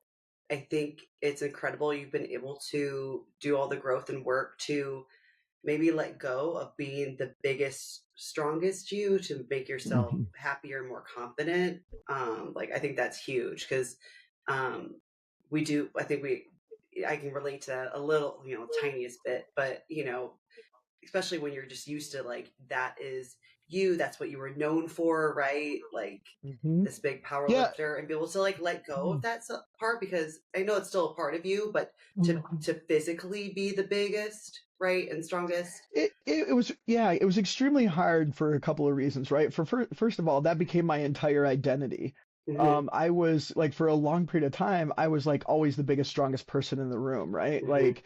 I think it's incredible you've been able to do all the growth and work to maybe let go of being the biggest, strongest you to make yourself mhm, happier, more confident. Like I think that's huge because um, we do. I can relate to that a little, tiniest bit, but especially when you're just used to like that is you. That's what you were known for, right? Like mhm. this big power Yeah. lifter, and be able to like let go of that part, because I know it's still a part of you, but to physically be the biggest, right, and strongest. It was, yeah, it was extremely hard for a couple of reasons, right? First of all, that became my entire identity. Hmm. I was like for a long period of time, I was like always the biggest, strongest person in the room, right? Hmm. Like,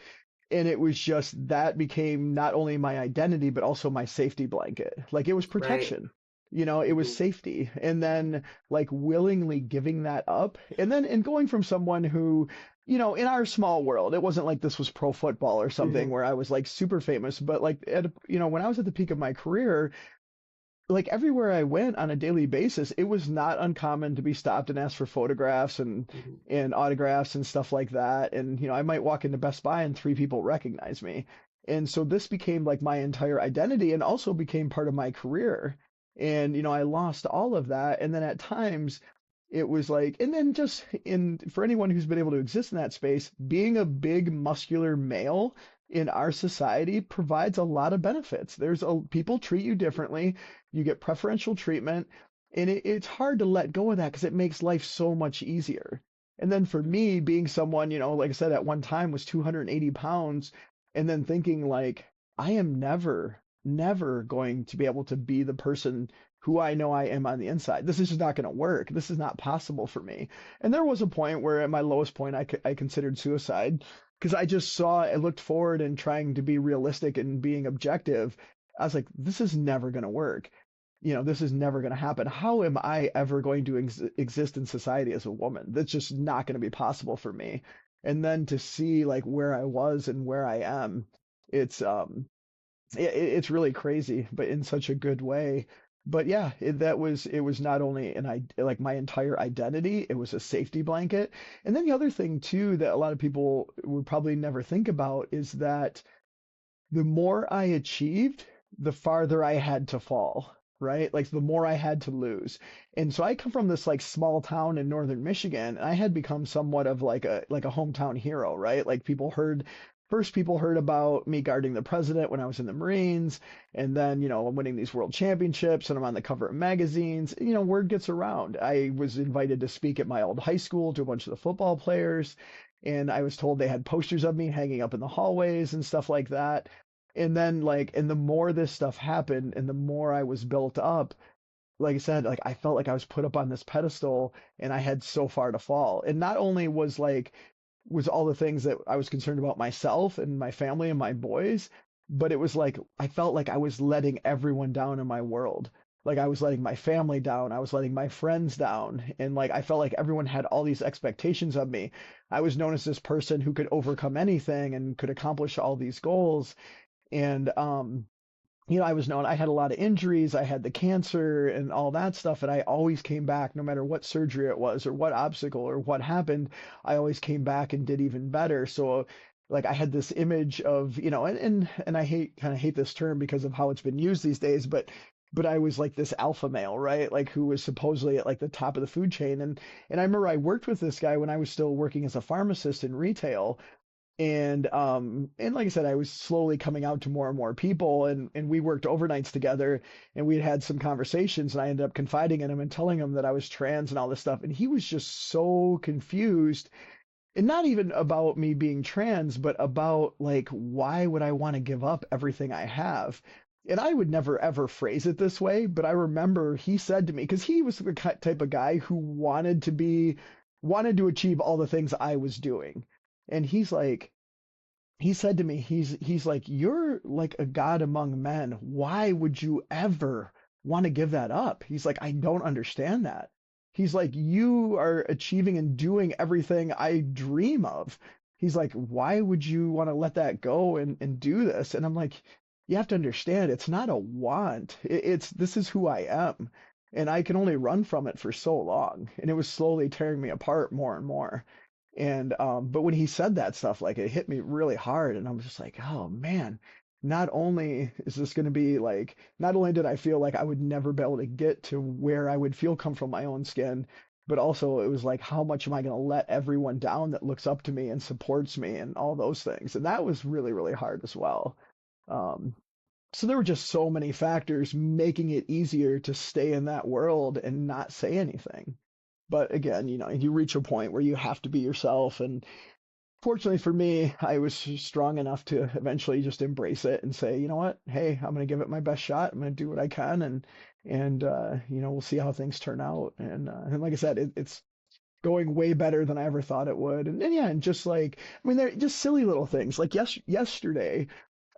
and it was just that became not only my identity but also my safety blanket. Like it was Right. protection. It was Hmm. safety. And then like willingly giving that up, and going from someone who, in our small world, it wasn't like this was pro football or something Hmm. where I was like super famous, but like when I was at the peak of my career, like everywhere I went on a daily basis, it was not uncommon to be stopped and asked for photographs Hmm. and autographs and stuff like that. And I might walk into Best Buy and three people recognize me. And so this became like my entire identity and also became part of my career. And I lost all of that. And then at times it was like, and then just in for anyone who's been able to exist in that space, being a big muscular male in our society provides a lot of benefits. People treat you differently, you get preferential treatment, and it's hard to let go of that because it makes life so much easier. And then for me, being someone, like I said, at one time was 280 pounds, and then thinking like, I am never going to be able to be the person who I know I am on the inside. This is just not going to work. This is not possible for me. And there was a point where at my lowest point, I considered suicide because I just saw, I looked forward and trying to be realistic and being objective. I was like, this is never going to work. This is never going to happen. How am I ever going to exist in society as a woman? That's just not going to be possible for me. And then to see like where I was and where I am, it's it's really crazy, but in such a good way. But yeah, it was not only like my entire identity, it was a safety blanket. And then the other thing too that a lot of people would probably never think about is that the more I achieved, the farther I had to fall, right? Like the more I had to lose. And so I come from this like small town in northern Michigan, and I had become somewhat of like a hometown hero, right? Like people heard about me guarding the president when I was in the Marines, and then, I'm winning these world championships and I'm on the cover of magazines. Word gets around. I was invited to speak at my old high school to a bunch of the football players, and I was told they had posters of me hanging up in the hallways and stuff like that. And then and the more this stuff happened and the more I was built up, like I said, like I felt like I was put up on this pedestal and I had so far to fall. And not only was all the things that I was concerned about myself and my family and my boys, but it was like I felt like I was letting everyone down in my world. Like I was letting my family down, I was letting my friends down, and like I felt like everyone had all these expectations of me. I was known as this person who could overcome anything and could accomplish all these goals. And I was known, I had a lot of injuries, I had the cancer and all that stuff, and I always came back no matter what surgery it was or what obstacle or what happened. I always came back and did even better. So like I had this image of, and I hate this term because of how it's been used these days, but I was like this alpha male, right? Like who was supposedly at like the top of the food chain. And I remember I worked with this guy when I was still working as a pharmacist in retail, and like I said, I was slowly coming out to more and more people, and we worked overnights together, and we'd had some conversations, and I ended up confiding in him and telling him that I was trans and all this stuff, and he was just so confused, and not even about me being trans, but about like why would I want to give up everything I have. And I would never ever phrase it this way, but I remember he said to me, because he was the type of guy who wanted to achieve all the things I was doing. And he said to me, he's like, you're like a god among men. Why would you ever want to give that up? He's like, I don't understand that. He's like, you are achieving and doing everything I dream of. He's like, why would you want to let that go and do this? And I'm like, you have to understand, it's not a want. This is who I am. And I can only run from it for so long. And it was slowly tearing me apart more and more. And but when he said that stuff, like it hit me really hard, and I was just like, oh man, not only is this going to be like, not only did I feel like I would never be able to get to where I would feel come from my own skin, but also it was like, how much am I going to let everyone down that looks up to me and supports me and all those things, and that was really, really hard as well. Um, so there were just so many factors making it easier to stay in that world and not say anything. But again, you reach a point where you have to be yourself. And fortunately for me, I was strong enough to eventually just embrace it and say, you know what? Hey, I'm going to give it my best shot. I'm going to do what I can. And we'll see how things turn out. And like I said, it's going way better than I ever thought it would. And yeah, and just like, I mean, they're just silly little things. Like yesterday,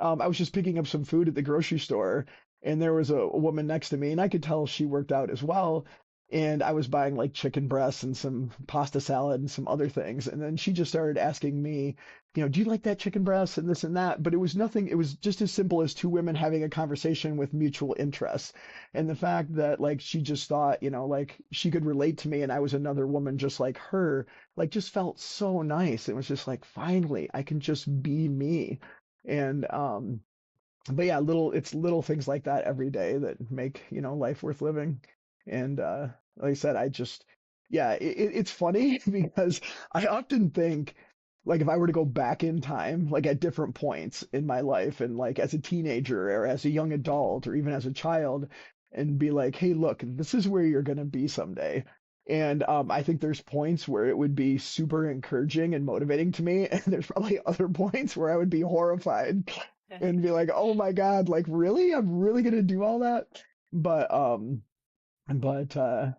I was just picking up some food at the grocery store, and there was a woman next to me, and I could tell she worked out as well. And I was buying like chicken breasts and some pasta salad and some other things. And then she just started asking me, do you like that chicken breast and this and that? But it was nothing. It was just as simple as two women having a conversation with mutual interests. And the fact that like she just thought, like she could relate to me and I was another woman just like her, like just felt so nice. It was just like, finally, I can just be me. And but yeah, it's little things like that every day that make, life worth living. And like I said, yeah, it's funny because I often think, like, if I were to go back in time, like at different points in my life, and like as a teenager or as a young adult or even as a child, and be like, hey, look, this is where you're going to be someday. And I think there's points where it would be super encouraging and motivating to me, and there's probably other points where I would be horrified and be like, "Oh my God, like really? I'm really gonna do all that?" But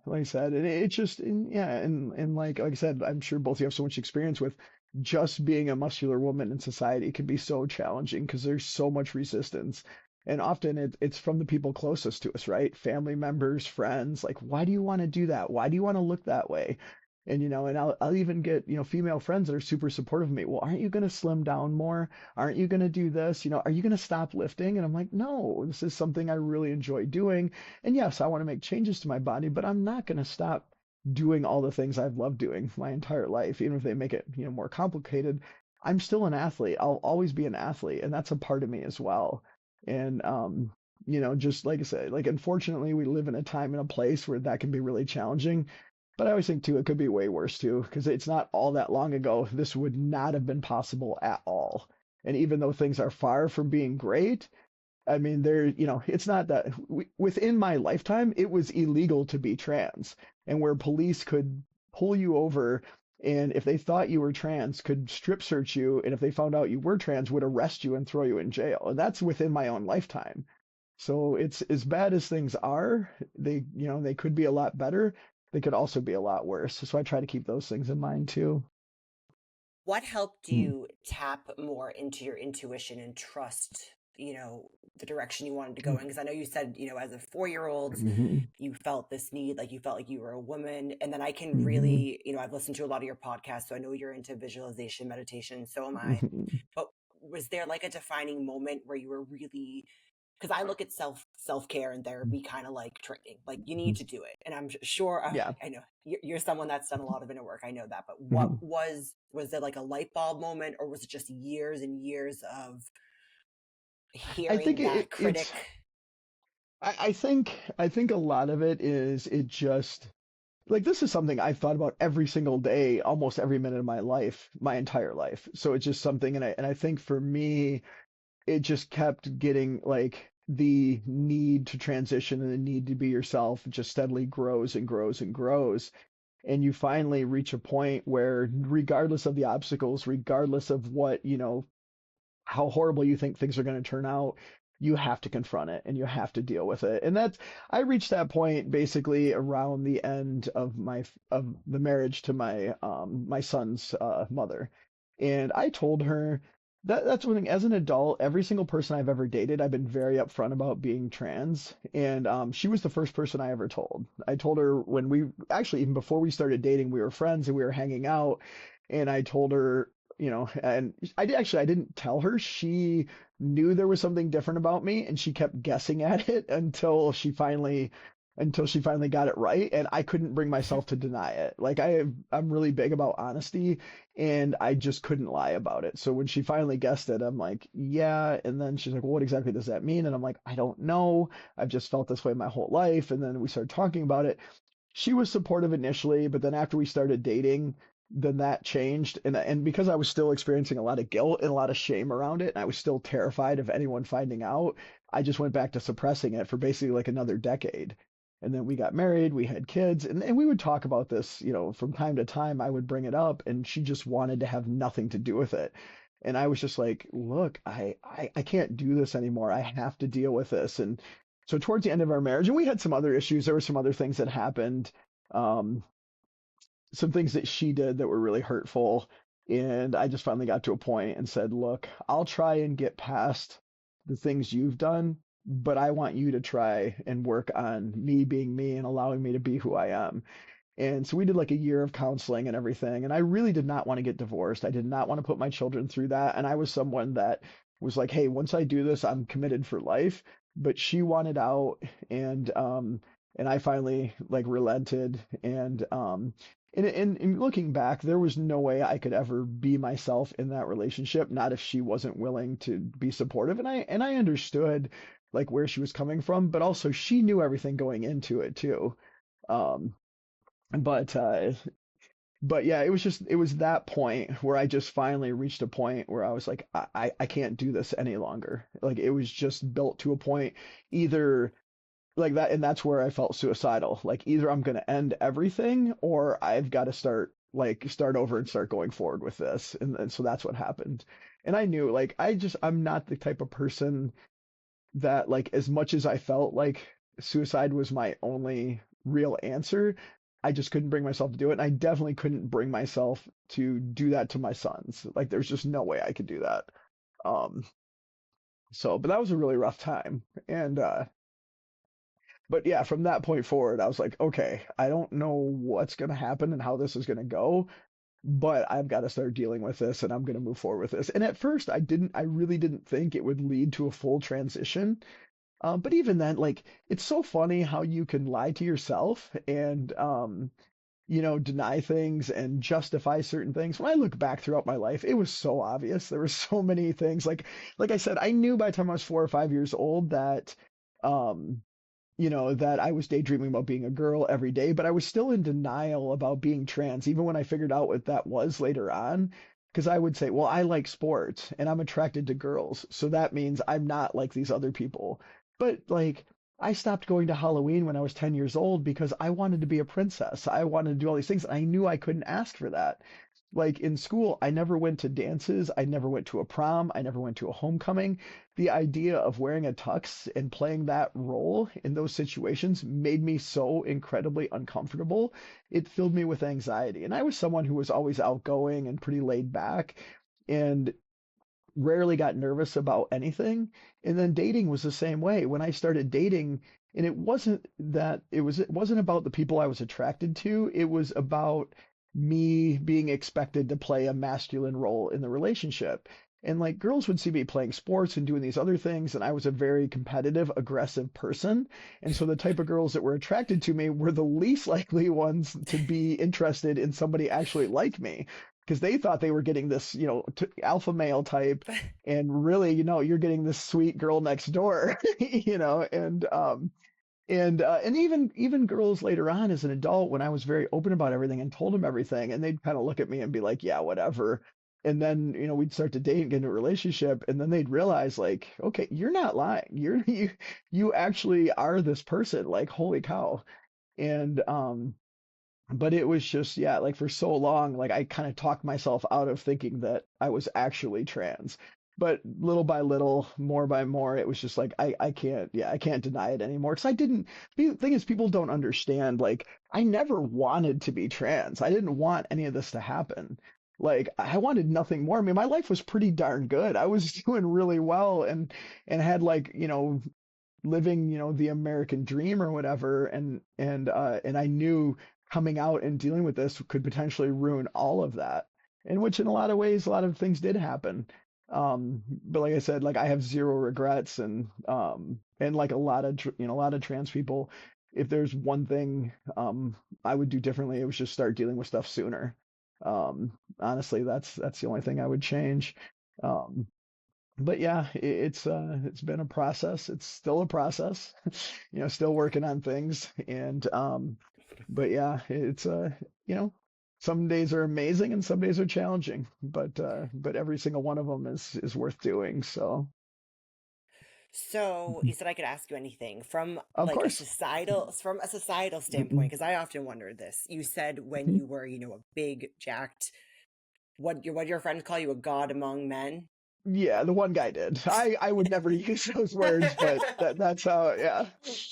like I said, it just yeah, and like I said, I'm sure both of you have so much experience with just being a muscular woman in society can be so challenging because there's so much resistance. And often it's from the people closest to us, right? Family members, friends, like, why do you want to do that? Why do you want to look that way? And and I'll even get, female friends that are super supportive of me. Well, aren't you going to slim down more? Aren't you going to do this? Are you going to stop lifting? And I'm like, no, this is something I really enjoy doing. And yes, I want to make changes to my body, but I'm not going to stop doing all the things I've loved doing my entire life, even if they make it, more complicated. I'm still an athlete. I'll always be an athlete, and that's a part of me as well. And just like I said, like unfortunately we live in a time and a place where that can be really challenging. But I always think too, it could be way worse too, because it's not all that long ago this would not have been possible at all. And even though things are far from being great, I mean, it's not that within my lifetime, it was illegal to be trans, and where police could pull you over, and if they thought you were trans, could strip search you, and if they found out you were trans, would arrest you and throw you in jail. And that's within my own lifetime. So it's as bad as things are, they could be a lot better. They could also be a lot worse. So I try to keep those things in mind too. What helped Mm. you tap more into your intuition and trust, the direction you wanted to go Mm. in? Because I know you said, as a 4-year-old, Mhm. you felt this need, like you felt like you were a woman. And then I can Mhm. really, I've listened to a lot of your podcasts, so I know you're into visualization, meditation, so am I. Mhm. But was there like a defining moment where you were really, because I look at self-care and therapy kind of like training, like you need Mhm. to do it. And I'm sure, Yeah. I know you're someone that's done a lot of inner work. I know that. But what Mhm. was there like a light bulb moment, or was it just years and years of I think hearing it, that it's critic? I think a lot of it is it just like this is something I've thought about every single day, almost every minute of my life, my entire life. So it's just something, and I think for me, it just kept getting like the need to transition and the need to be yourself just steadily grows and grows and grows. And you finally reach a point where, regardless of the obstacles, regardless of what, how horrible you think things are going to turn out, you have to confront it and you have to deal with it. And I reached that point basically around the end of the marriage to my son's mother. And I told her that's one thing. As an adult, every single person I've ever dated, I've been very upfront about being trans. And she was the first person I ever told. I told her when we actually, even before we started dating, we were friends and we were hanging out. And I told her, and I didn't tell her. She knew there was something different about me, and she kept guessing at it until she finally got it right, and I couldn't bring myself to deny it. Like I'm really big about honesty, and I just couldn't lie about it. So when she finally guessed it, I'm like, yeah. And then she's like, well, what exactly does that mean? And I'm like, I don't know. I've just felt this way my whole life. And then we started talking about it. She was supportive initially, but then after we started dating, then that changed. And because I was still experiencing a lot of guilt and a lot of shame around it, and I was still terrified of anyone finding out, I just went back to suppressing it for basically like another decade. And then we got married, we had kids, and we would talk about this, from time to time. I would bring it up, and she just wanted to have nothing to do with it. And I was just like, look, I can't do this anymore. I have to deal with this. And so towards the end of our marriage, and we had some other issues. There were some other things that happened, um, some things that she did that were really hurtful. And I just finally got to a point and said, look, I'll try and get past the things you've done, but I want you to try and work on me being me and allowing me to be who I am. And so we did like a year of counseling and everything. And I really did not want to get divorced. I did not want to put my children through that. And I was someone that was like, hey, once I do this, I'm committed for life. But she wanted out, and I finally like relented. And looking back, there was no way I could ever be myself in that relationship, not if she wasn't willing to be supportive. And I understood like where she was coming from, but also she knew everything going into it too. Um, but uh but yeah, it was that point where I just finally reached a point where I was like, I can't do this any longer. Like it was just built to a point. Either like that, and that's where I felt suicidal. Like either I'm going to end everything or I've got to start over and start going forward with this. And so that's what happened. And I knew like I'm not the type of person that like as much as I felt like suicide was my only real answer, I just couldn't bring myself to do it. And I definitely couldn't bring myself to do that to my sons. Like there's just no way I could do that. Um but that was a really rough time. And but yeah, from that point forward, I was like, okay, I don't know what's going to happen and how this is going to go, but I've got to start dealing with this and I'm going to move forward with this. And at first, I really didn't think it would lead to a full transition. But even then, like, it's so funny how you can lie to yourself and, deny things and justify certain things. When I look back throughout my life, it was so obvious. There were so many things. Like I said, I knew by the time I was 4 or 5 years old that, um, that I was daydreaming about being a girl every day, but I was still in denial about being trans, even when I figured out what that was later on. Because I would say, well, I like sports and I'm attracted to girls, so that means I'm not like these other people. But like, I stopped going to Halloween when I was 10 years old because I wanted to be a princess. I wanted to do all these things, and I knew I couldn't ask for that. Like in school, I never went to dances. I never went to a prom. I never went to a homecoming. The idea of wearing a tux and playing that role in those situations made me so incredibly uncomfortable. It filled me with anxiety. And I was someone who was always outgoing and pretty laid back and rarely got nervous about anything. And then dating was the same way. When I started dating, and it wasn't about the people I was attracted to, it was about me being expected to play a masculine role in the relationship. And like girls would see me playing sports and doing these other things, and I was a very competitive, aggressive person. And so the type of girls that were attracted to me were the least likely ones to be interested in somebody actually like me, because they thought they were getting this, alpha male type, and really, you're getting this sweet girl next door, and even girls later on as an adult, when I was very open about everything and told them everything, and they'd kind of look at me and be like, yeah, whatever. And then, we'd start to date and get into a relationship, and then they'd realize like, okay, you're not lying. You actually are this person. Like, holy cow. And but it was just, yeah, like for so long, like I kind of talked myself out of thinking that I was actually trans. But little by little, more by more, it was just like I can't, yeah, I can't deny it anymore. Because the thing is, people don't understand. Like, I never wanted to be trans. I didn't want any of this to happen. Like, I wanted nothing more. I mean, my life was pretty darn good. I was doing really well and had like, living, the American dream or whatever. And I knew coming out and dealing with this could potentially ruin all of that. In which in a lot of ways, a lot of things did happen. But like I said, like I have zero regrets, and like a lot of trans people, if there's one thing I would do differently, it was just start dealing with stuff sooner. Honestly, that's the only thing I would change. Um, but yeah, it's been a process. It's still a process, still working on things. And but yeah, it's some days are amazing and some days are challenging, but every single one of them is worth doing. So So you said I could ask you anything from of like course. from a societal standpoint, Mhm. because I often wonder this. You said when Mhm. you were, a big jacked, what your friends call you, a god among men. Yeah, the one guy did. I would never use those words, but that's how. Yeah,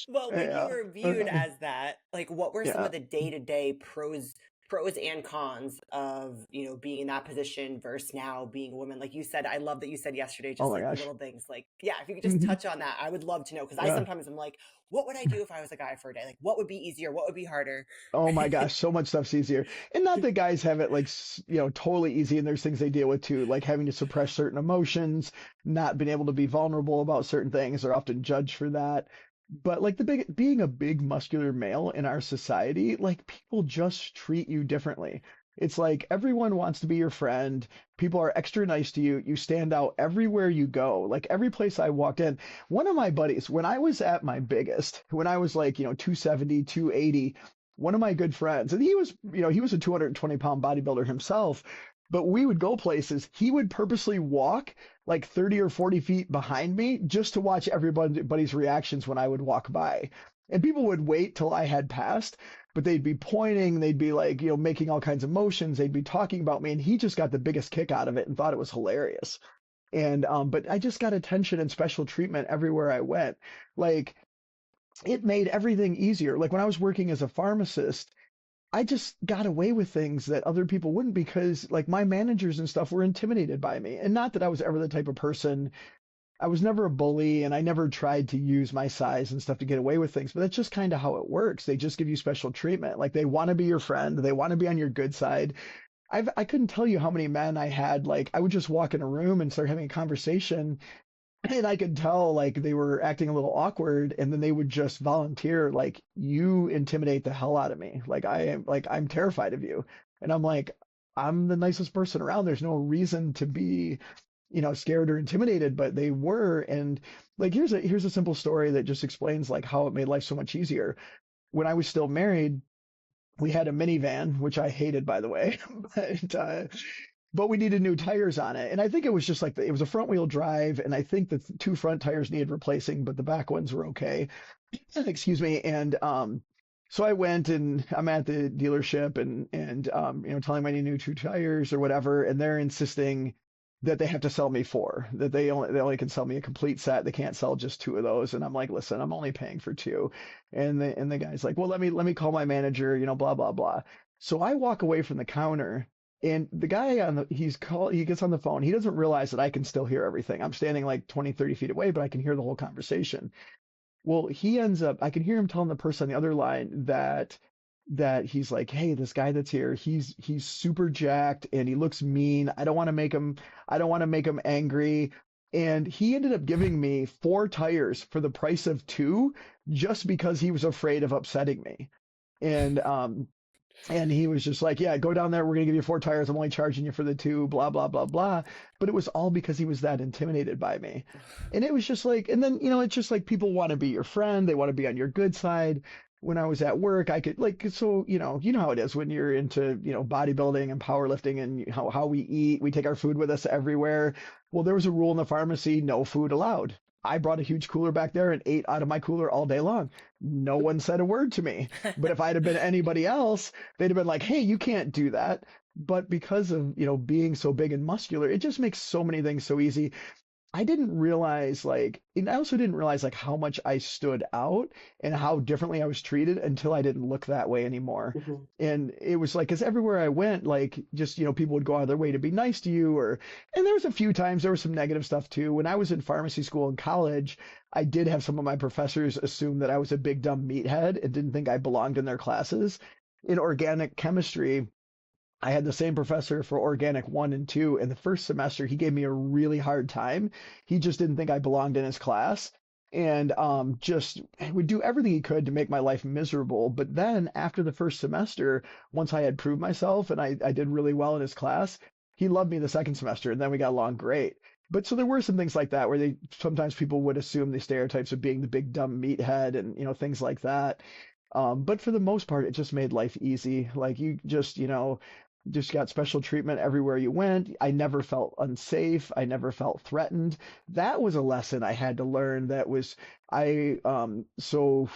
Well, when you yeah, were viewed as that, like what were some yeah. of the day-to-day pros and cons of, being in that position versus now being a woman? Like you said, I love that you said yesterday, Oh just my like the gosh. little things. Like, yeah, if you could just Mhm. touch on that, I would love to know. Because I Yeah. sometimes am like, what would I do if I was a guy for a day? Like, what would be easier? What would be harder? Oh my gosh, so much stuff's easier. And not that guys have it like, totally easy, and there's things they deal with too, like having to suppress certain emotions, not being able to be vulnerable about certain things, are often judged for that. But like being a big muscular male in our society, like people just treat you differently. It's like everyone wants to be your friend. People are extra nice to you. You stand out everywhere you go. Like every place I walked in, one of my buddies, when I was at my biggest, when I was like, 270, 280, one of my good friends, and he was a 220 pound bodybuilder himself, but we would go places. He would purposely walk like 30 or 40 feet behind me just to watch everybody's reactions when I would walk by. And people would wait till I had passed, but they'd be pointing, they'd be like, making all kinds of motions, they'd be talking about me, and he just got the biggest kick out of it and thought it was hilarious. And but I just got attention and special treatment everywhere I went. Like, it made everything easier. Like when I was working as a pharmacist, I just got away with things that other people wouldn't, because like my managers and stuff were intimidated by me. And not that I was ever the type of person, I was never a bully, and I never tried to use my size and stuff to get away with things, but that's just kind of how it works. They just give you special treatment. Like they want to be your friend, they want to be on your good side. I couldn't tell you how many men I had, like I would just walk in a room and start having a conversation, and I could tell like they were acting a little awkward, and then they would just volunteer, like, you intimidate the hell out of me. I'm terrified of you. And I'm like, I'm the nicest person around. There's no reason to be, scared or intimidated, but they were. And like here's a simple story that just explains like how it made life so much easier. When I was still married, we had a minivan, which I hated, by the way, but we needed new tires on it. And I think it was just like it was a front wheel drive, and I think the two front tires needed replacing, but the back ones were okay. Excuse me. And so I went, and I'm at the dealership, and telling them I need new two tires or whatever, and they're insisting that they have to sell me four, that they only can sell me a complete set. They can't sell just two of those. And I'm like, listen, I'm only paying for two. And the guy's like, well, let me call my manager, blah, blah, blah. So I walk away from the counter, and the guy he gets on the phone. He doesn't realize that I can still hear everything. I'm standing like 20, 30 feet away, but I can hear the whole conversation. Well, I can hear him telling the person on the other line that he's like, hey, this guy that's here, he's super jacked and he looks mean. I don't want to make him angry. And he ended up giving me four tires for the price of two, just because he was afraid of upsetting me. And he was just like, yeah, go down there. We're going to give you four tires. I'm only charging you for the two, blah, blah, blah, blah. But it was all because he was that intimidated by me. And it was just like, and then, it's just like people want to be your friend. They want to be on your good side. When I was at work, I could you know how it is when you're into, bodybuilding and powerlifting, and how we eat. We take our food with us everywhere. Well, there was a rule in the pharmacy, no food allowed. I brought a huge cooler back there and ate out of my cooler all day long. No one said a word to me. But if I'd have been anybody else, they'd have been like, hey, you can't do that. But because of, being so big and muscular, it just makes so many things so easy. I didn't realize and I also didn't realize how much I stood out and how differently I was treated until I didn't look that way anymore. Mm-hmm. And it was like, cause everywhere I went, just, people would go out of their way to be nice to you, and there was a few times there was some negative stuff too. When I was in pharmacy school in college, I did have some of my professors assume that I was a big dumb meathead and didn't think I belonged in their classes. In organic chemistry, I had the same professor for organic 1 and 2, and the first semester he gave me a really hard time. He just didn't think I belonged in his class, and just would do everything he could to make my life miserable. But then after the first semester, once I had proved myself and I did really well in his class, he loved me the second semester, and then we got along great. But so there were some things like that where sometimes people would assume the stereotypes of being the big dumb meathead and things like that. But for the most part, it just made life easy. Like you just got special treatment everywhere you went. I never felt unsafe. I never felt threatened. That was a lesson I had to learn. So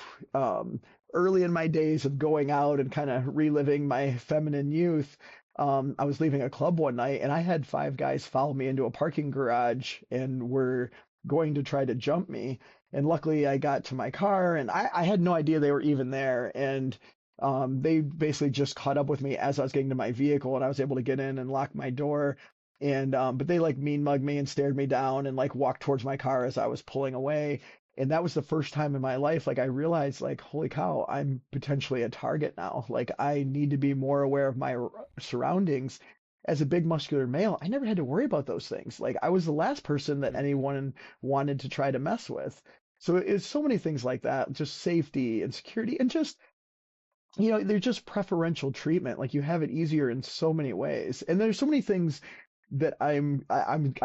early in my days of going out and kind of reliving my feminine youth, I was leaving a club one night, and I had 5 guys follow me into a parking garage and were going to try to jump me. And luckily I got to my car, and I had no idea they were even there. And they basically just caught up with me as I was getting to my vehicle, and I was able to get in and lock my door. And but they mean mugged me and stared me down and walked towards my car as I was pulling away. And that was the first time in my life I realized holy cow, I'm potentially a target now. I need to be more aware of my surroundings. As a big muscular male, I never had to worry about those things. I was the last person that anyone wanted to try to mess with. So it's so many things like that, just safety and security, and just they're just preferential treatment. You have it easier in so many ways. And there's so many things that I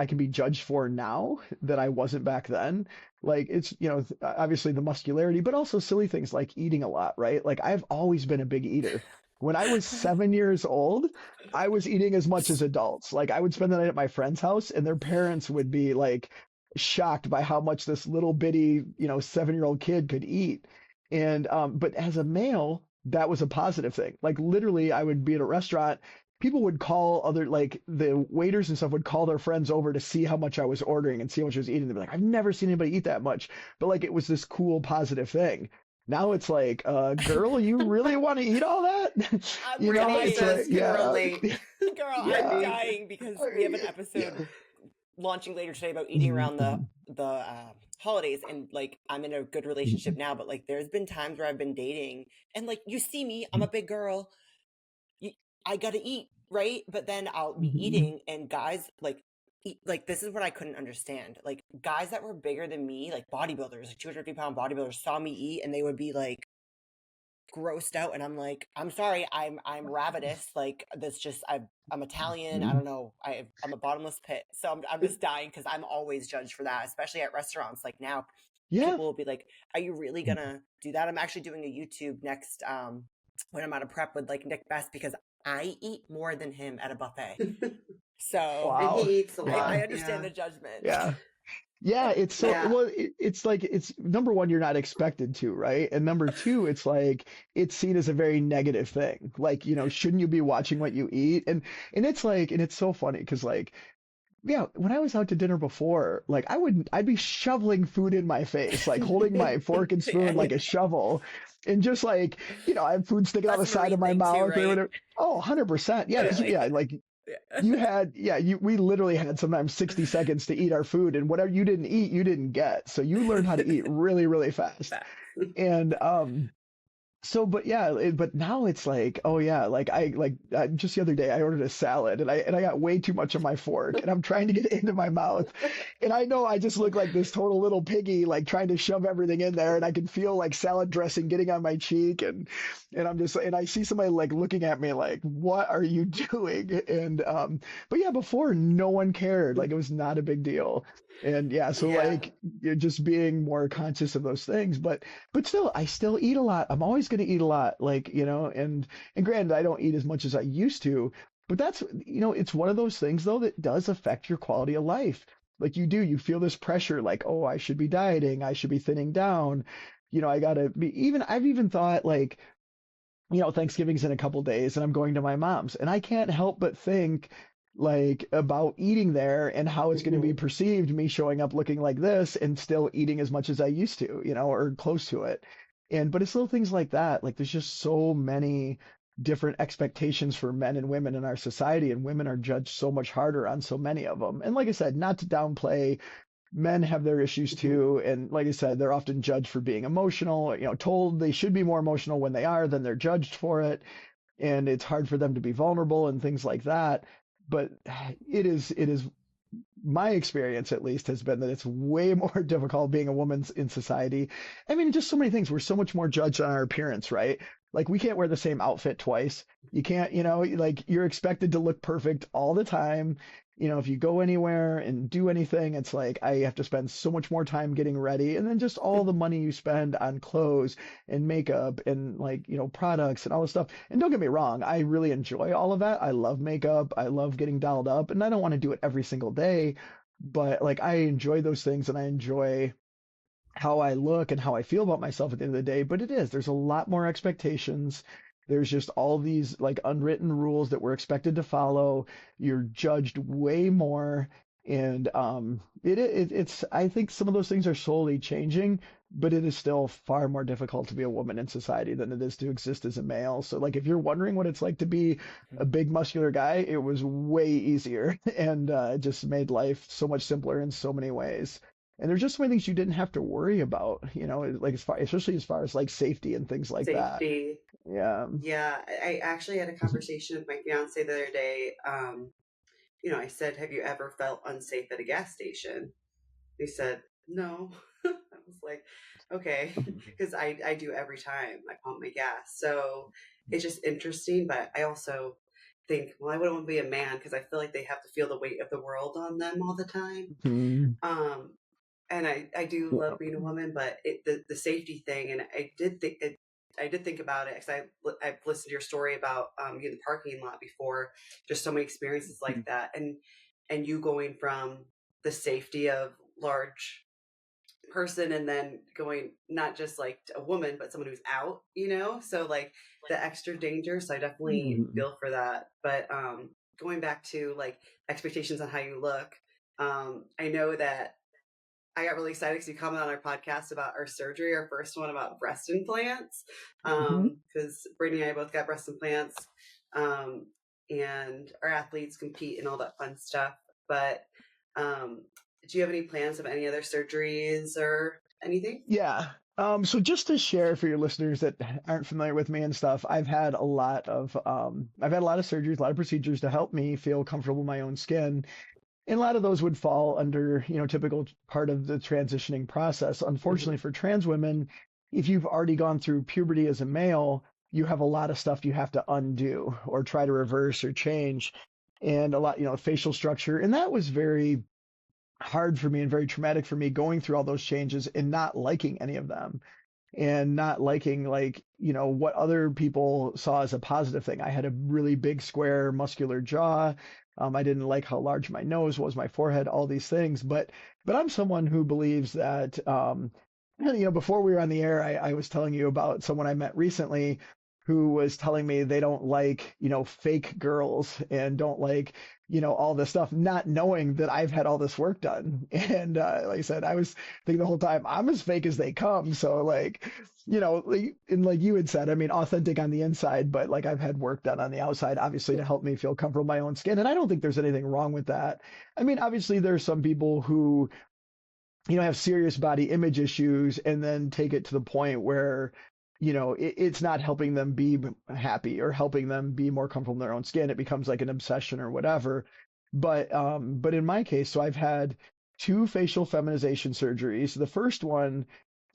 can be judged for now that I wasn't back then. It's, obviously the muscularity, but also silly things like eating a lot, right? I've always been a big eater. When I was 7 years old, I was eating as much as adults. I would spend the night at my friend's house, and their parents would be shocked by how much this little bitty, 7-year-old kid could eat. And but as a male, that was a positive thing. Like literally, I would be at a restaurant. People would call other, like the waiters and stuff would call their friends over to see how much I was ordering and see how much I was eating. They'd be like, I've never seen anybody eat that much. But like it was this cool positive thing. Now it's like, girl, you really want to eat all that? I'm You know, Brittany it's says like, can yeah, relate. girl, yeah, I'm dying because we have an episode yeah. launching later today about eating around the holidays, and like I'm in a good relationship now, but like there's been times where I've been dating and like you see me, I'm a big girl, I gotta eat, right? But then I'll be eating and guys like eat, like this is what I couldn't understand. Like guys that were bigger than me, like bodybuilders, like 250-pound bodybuilders, saw me eat and they would be like grossed out, and I'm like, I'm sorry, I'm ravenous, like that's just I'm Italian, I don't know, I'm a bottomless pit, so I'm just dying because I'm always judged for that, especially at restaurants. Like now Yeah. people will be like, are you really gonna do that? I'm actually doing a YouTube next when I'm out of prep with like Nick Best, because I eat more than him at a buffet, so And Wow. he eats a lot. I Yeah. understand the judgment. Yeah. Yeah, it's so Yeah. well. It's like it's number one, you're not expected to, right? And number two, it's like it's seen as a very negative thing. Like, shouldn't you be watching what you eat? And it's like, and it's so funny because like, yeah, when I was out to dinner before, like I'd be shoveling food in my face, like holding my fork and spoon like a shovel, and just like, I have food sticking out the That's a side of my Marine thing too, mouth or right? whatever. Oh, 100%. Yeah, because Literally. yeah, like Yeah. we literally had sometimes 60 seconds to eat our food, and whatever you didn't eat, you didn't get. So you learn how to eat really, really fast. And so, but yeah, but now it's like, oh yeah, like just the other day I ordered a salad and I got way too much on my fork and I'm trying to get it into my mouth, and I know I just look like this total little piggy like trying to shove everything in there, and I can feel like salad dressing getting on my cheek, and I'm just, and I see somebody like looking at me like, what are you doing? And but yeah, before no one cared, like it was not a big deal. And yeah, so Yeah. like you're just being more conscious of those things, but still, I still eat a lot. I'm always going to eat a lot, like, and granted, I don't eat as much as I used to, but that's, it's one of those things though that does affect your quality of life. Like you feel this pressure, like, oh, I should be dieting, I should be thinning down, I gotta be, I've even thought like, Thanksgiving's in a couple days and I'm going to my mom's, and I can't help but think like about eating there and how it's going to be perceived, me showing up looking like this and still eating as much as I used to, or close to it. But it's little things like that. Like there's just so many different expectations for men and women in our society, and women are judged so much harder on so many of them. And like I said, not to downplay, men have their issues too, and like I said, they're often judged for being emotional, told they should be more emotional when they are, then they're judged for it, and it's hard for them to be vulnerable and things like that. But it is my experience at least has been that it's way more difficult being a woman in society. I mean, just so many things. We're so much more judged on our appearance, right? Like we can't wear the same outfit twice. You can't, like you're expected to look perfect all the time. If you go anywhere and do anything, it's like I have to spend so much more time getting ready. And then just all the money you spend on clothes and makeup and like, products and all this stuff. And don't get me wrong, I really enjoy all of that. I love makeup. I love getting dolled up, and I don't want to do it every single day, but like I enjoy those things and I enjoy how I look and how I feel about myself at the end of the day. But there's a lot more expectations. There's just all these like unwritten rules that we're expected to follow. You're judged way more. And it's I think some of those things are slowly changing, but it is still far more difficult to be a woman in society than it is to exist as a male. So like if you're wondering what it's like to be a big muscular guy, it was way easier, and it just made life so much simpler in so many ways. And there's just so many things you didn't have to worry about, like especially as far as like safety and things like that. Safety. Yeah. Yeah. I actually had a conversation with my fiance the other day. I said, have you ever felt unsafe at a gas station? He said, no. I was like, okay, because I do every time I pump my gas. So it's just interesting. But I also think, well, I wouldn't want to be a man because I feel like they have to feel the weight of the world on them all the time. Mhm. And I do Yeah. love being a woman, but the safety thing, and I did think about it because I've listened to your story about you in the parking lot before, just so many experiences like that, and you going from the safety of large person and then going not just like a woman, but someone who's out, so like the extra danger. So I definitely Mhm. feel for that. But going back to like expectations on how you look, I know that I got really excited because you commented on our podcast about our surgery, our first one about breast implants. Mhm. Because Brittany and I both got breast implants, um, and our athletes compete and all that fun stuff. But um, do you have any plans of any other surgeries or anything? Yeah. So just to share for your listeners that aren't familiar with me and stuff, I've had a lot of surgeries, a lot of procedures to help me feel comfortable in my own skin. And a lot of those would fall under, typical part of the transitioning process. Mm-hmm. Unfortunately for trans women, if you've already gone through puberty as a male, you have a lot of stuff you have to undo or try to reverse or change. And a lot, facial structure. And that was very hard for me and very traumatic for me going through all those changes and not liking any of them and not liking like what other people saw as a positive thing. I had a really big square muscular jaw. I didn't like how large my nose was, my forehead, all these things. But I'm someone who believes that before we were on the air, I was telling you about someone I met recently who was telling me they don't like fake girls and don't like all this stuff, not knowing that I've had all this work done. And like I said, I was thinking the whole time I'm as fake as they come. So like, and like you had said, I mean, authentic on the inside, but like I've had work done on the outside, obviously to help me feel comfortable in my own skin. And I don't think there's anything wrong with that. I mean, obviously there's some people who, have serious body image issues and then take it to the point where, it's not helping them be happy or helping them be more comfortable in their own skin. It becomes like an obsession or whatever. But in my case, so I've had two facial feminization surgeries. The first one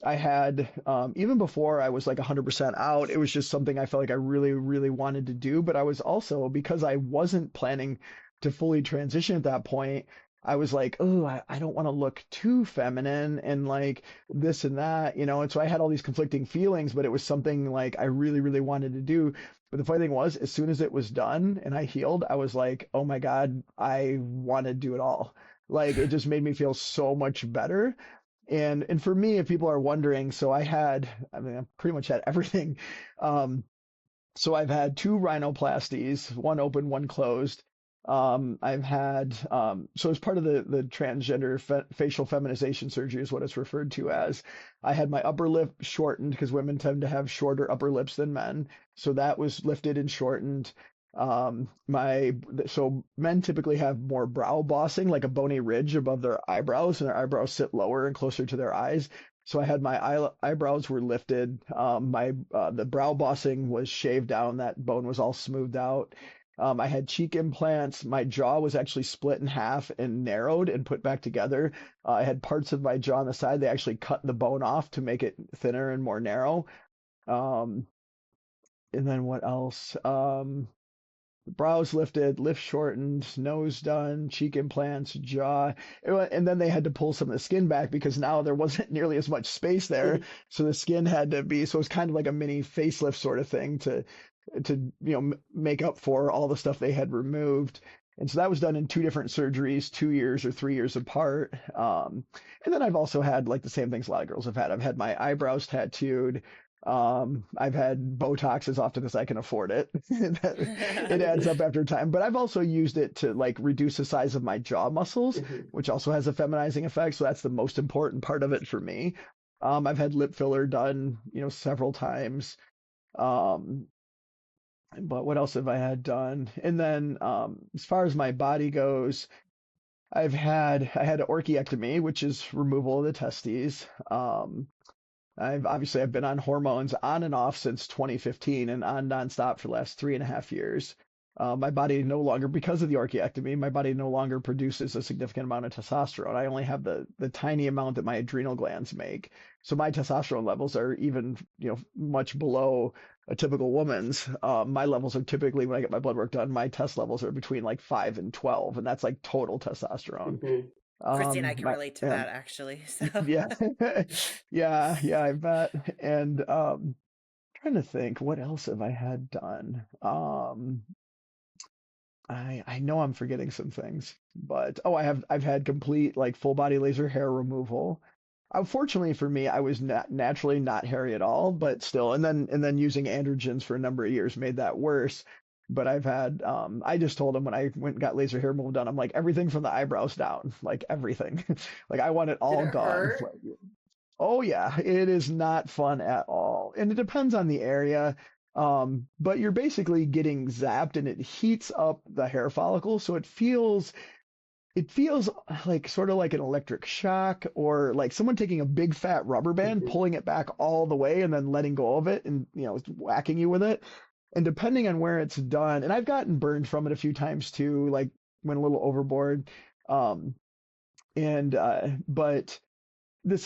I had even before I was like 100% out. It was just something I felt like I really, really wanted to do. But I was also, because I wasn't planning to fully transition at that point, I was like, oh, I don't want to look too feminine and like this and that, And so I had all these conflicting feelings, but it was something like I really, really wanted to do. But the funny thing was, as soon as it was done and I healed, I was like, oh my God, I want to do it all. Like it just made me feel so much better. And for me, if people are wondering, I mean, I pretty much had everything. Um, so I've had two rhinoplasties, one open, one closed. I've had so as part of the transgender facial feminization surgery is what it's referred to as. I had my upper lip shortened because women tend to have shorter upper lips than men, so that was lifted and shortened. My so men typically have more brow bossing, like a bony ridge above their eyebrows, and their eyebrows sit lower and closer to their eyes. So I had my eyebrows were lifted. My the brow bossing was shaved down. That bone was all smoothed out. I had cheek implants. My jaw was actually split in half and narrowed and put back together. I had parts of my jaw on the side. They actually cut the bone off to make it thinner and more narrow. Um, and then what else? Brows lifted, lips shortened, nose done, cheek implants, jaw. And then they had to pull some of the skin back because now there wasn't nearly as much space there. So the skin had to be, so it's kind of like a mini facelift sort of thing to make up for all the stuff they had removed. And so that was done in two different surgeries, 2 years or 3 years apart. And then I've also had like the same things a lot of girls have had. I've had my eyebrows tattooed. I've had Botox as often as I can afford it. It adds up after time, but I've also used it to like reduce the size of my jaw muscles, Mhm. which also has a feminizing effect. So that's the most important part of it for me. I've had lip filler done, several times. Um, but what else have I had done? And then as far as my body goes, I had an orchiectomy, which is removal of the testes. I've been on hormones on and off since 2015 and on nonstop for the last 3.5 years. My body no longer, because of the orchiectomy, my body no longer produces a significant amount of testosterone. I only have the tiny amount that my adrenal glands make. So my testosterone levels are even, much below a typical woman's. My levels are typically, when I get my blood work done, my test levels are between like 5 and 12, and that's like total testosterone. Mhm. Christy and I can My, relate to yeah, that actually. So yeah, yeah, I bet. And trying to think, what else have I had done? I know I'm forgetting some things, but I've had complete like full body laser hair removal. Unfortunately for me, I was not naturally not hairy at all, but still, and then using androgens for a number of years made that worse. But I've had, I just told him when I went and got laser hair removal done, I'm like everything from the eyebrows down, like everything, like I want it Did all it gone. hurt? Like, oh yeah, it is not fun at all, and it depends on the area. But you're basically getting zapped, and it heats up the hair follicle, so it feels like sort of like an electric shock or like someone taking a big fat rubber band, Mhm. pulling it back all the way and then letting go of it and, whacking you with it. And depending on where it's done, and I've gotten burned from it a few times too, like went a little overboard. Um, but there's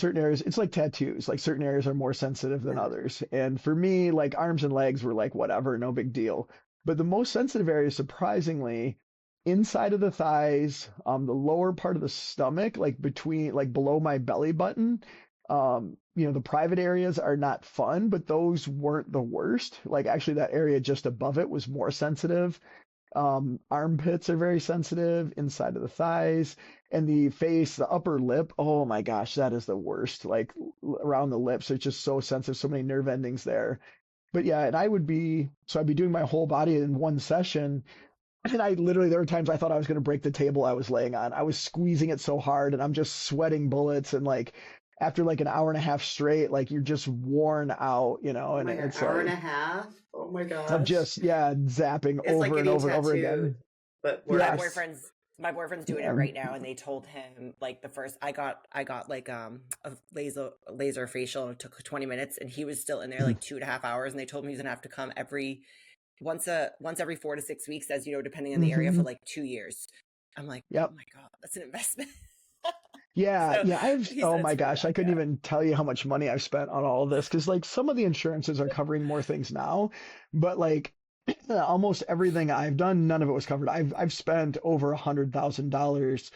certain areas, it's like tattoos, like certain areas are more sensitive than Yeah. others, and for me like arms and legs were like whatever, no big deal, but the most sensitive area surprisingly inside of the thighs, the lower part of the stomach, like between like below my belly button. The private areas are not fun, but those weren't the worst. Like actually that area just above it was more sensitive. Armpits are very sensitive, inside of the thighs, and the face, the upper lip. Oh my gosh, that is the worst. Like around the lips, it's just so sensitive, so many nerve endings there. But yeah, and I'd be doing my whole body in one session. And I literally, there were times I thought I was going to break the table I was laying on. I was squeezing it so hard and I'm just sweating bullets. And like, after like an hour and a half straight, like you're just worn out, Oh and my God, it's hour and a like, half. Oh my of gosh. just, yeah, zapping It's like over and getting over and over tattooed, again. but My worse. Yes. boyfriend's doing it Yeah. right now, and they told him like the first I got like a laser facial, and it took 20 minutes, and he was still in there like 2.5 hours, and they told him he's gonna have to come every once every 4 to 6 weeks, as you know, depending on the area, for Hmm. like 2 years. I'm like, oh Yep. my God, that's an investment. Yeah, So yeah, he oh said my it's really gosh, I bad. couldn't Yeah. even tell you how much money I've spent on all of this because like some of the insurances are covering more things now, but like almost everything I've done, none of it was covered. I've spent over $100,000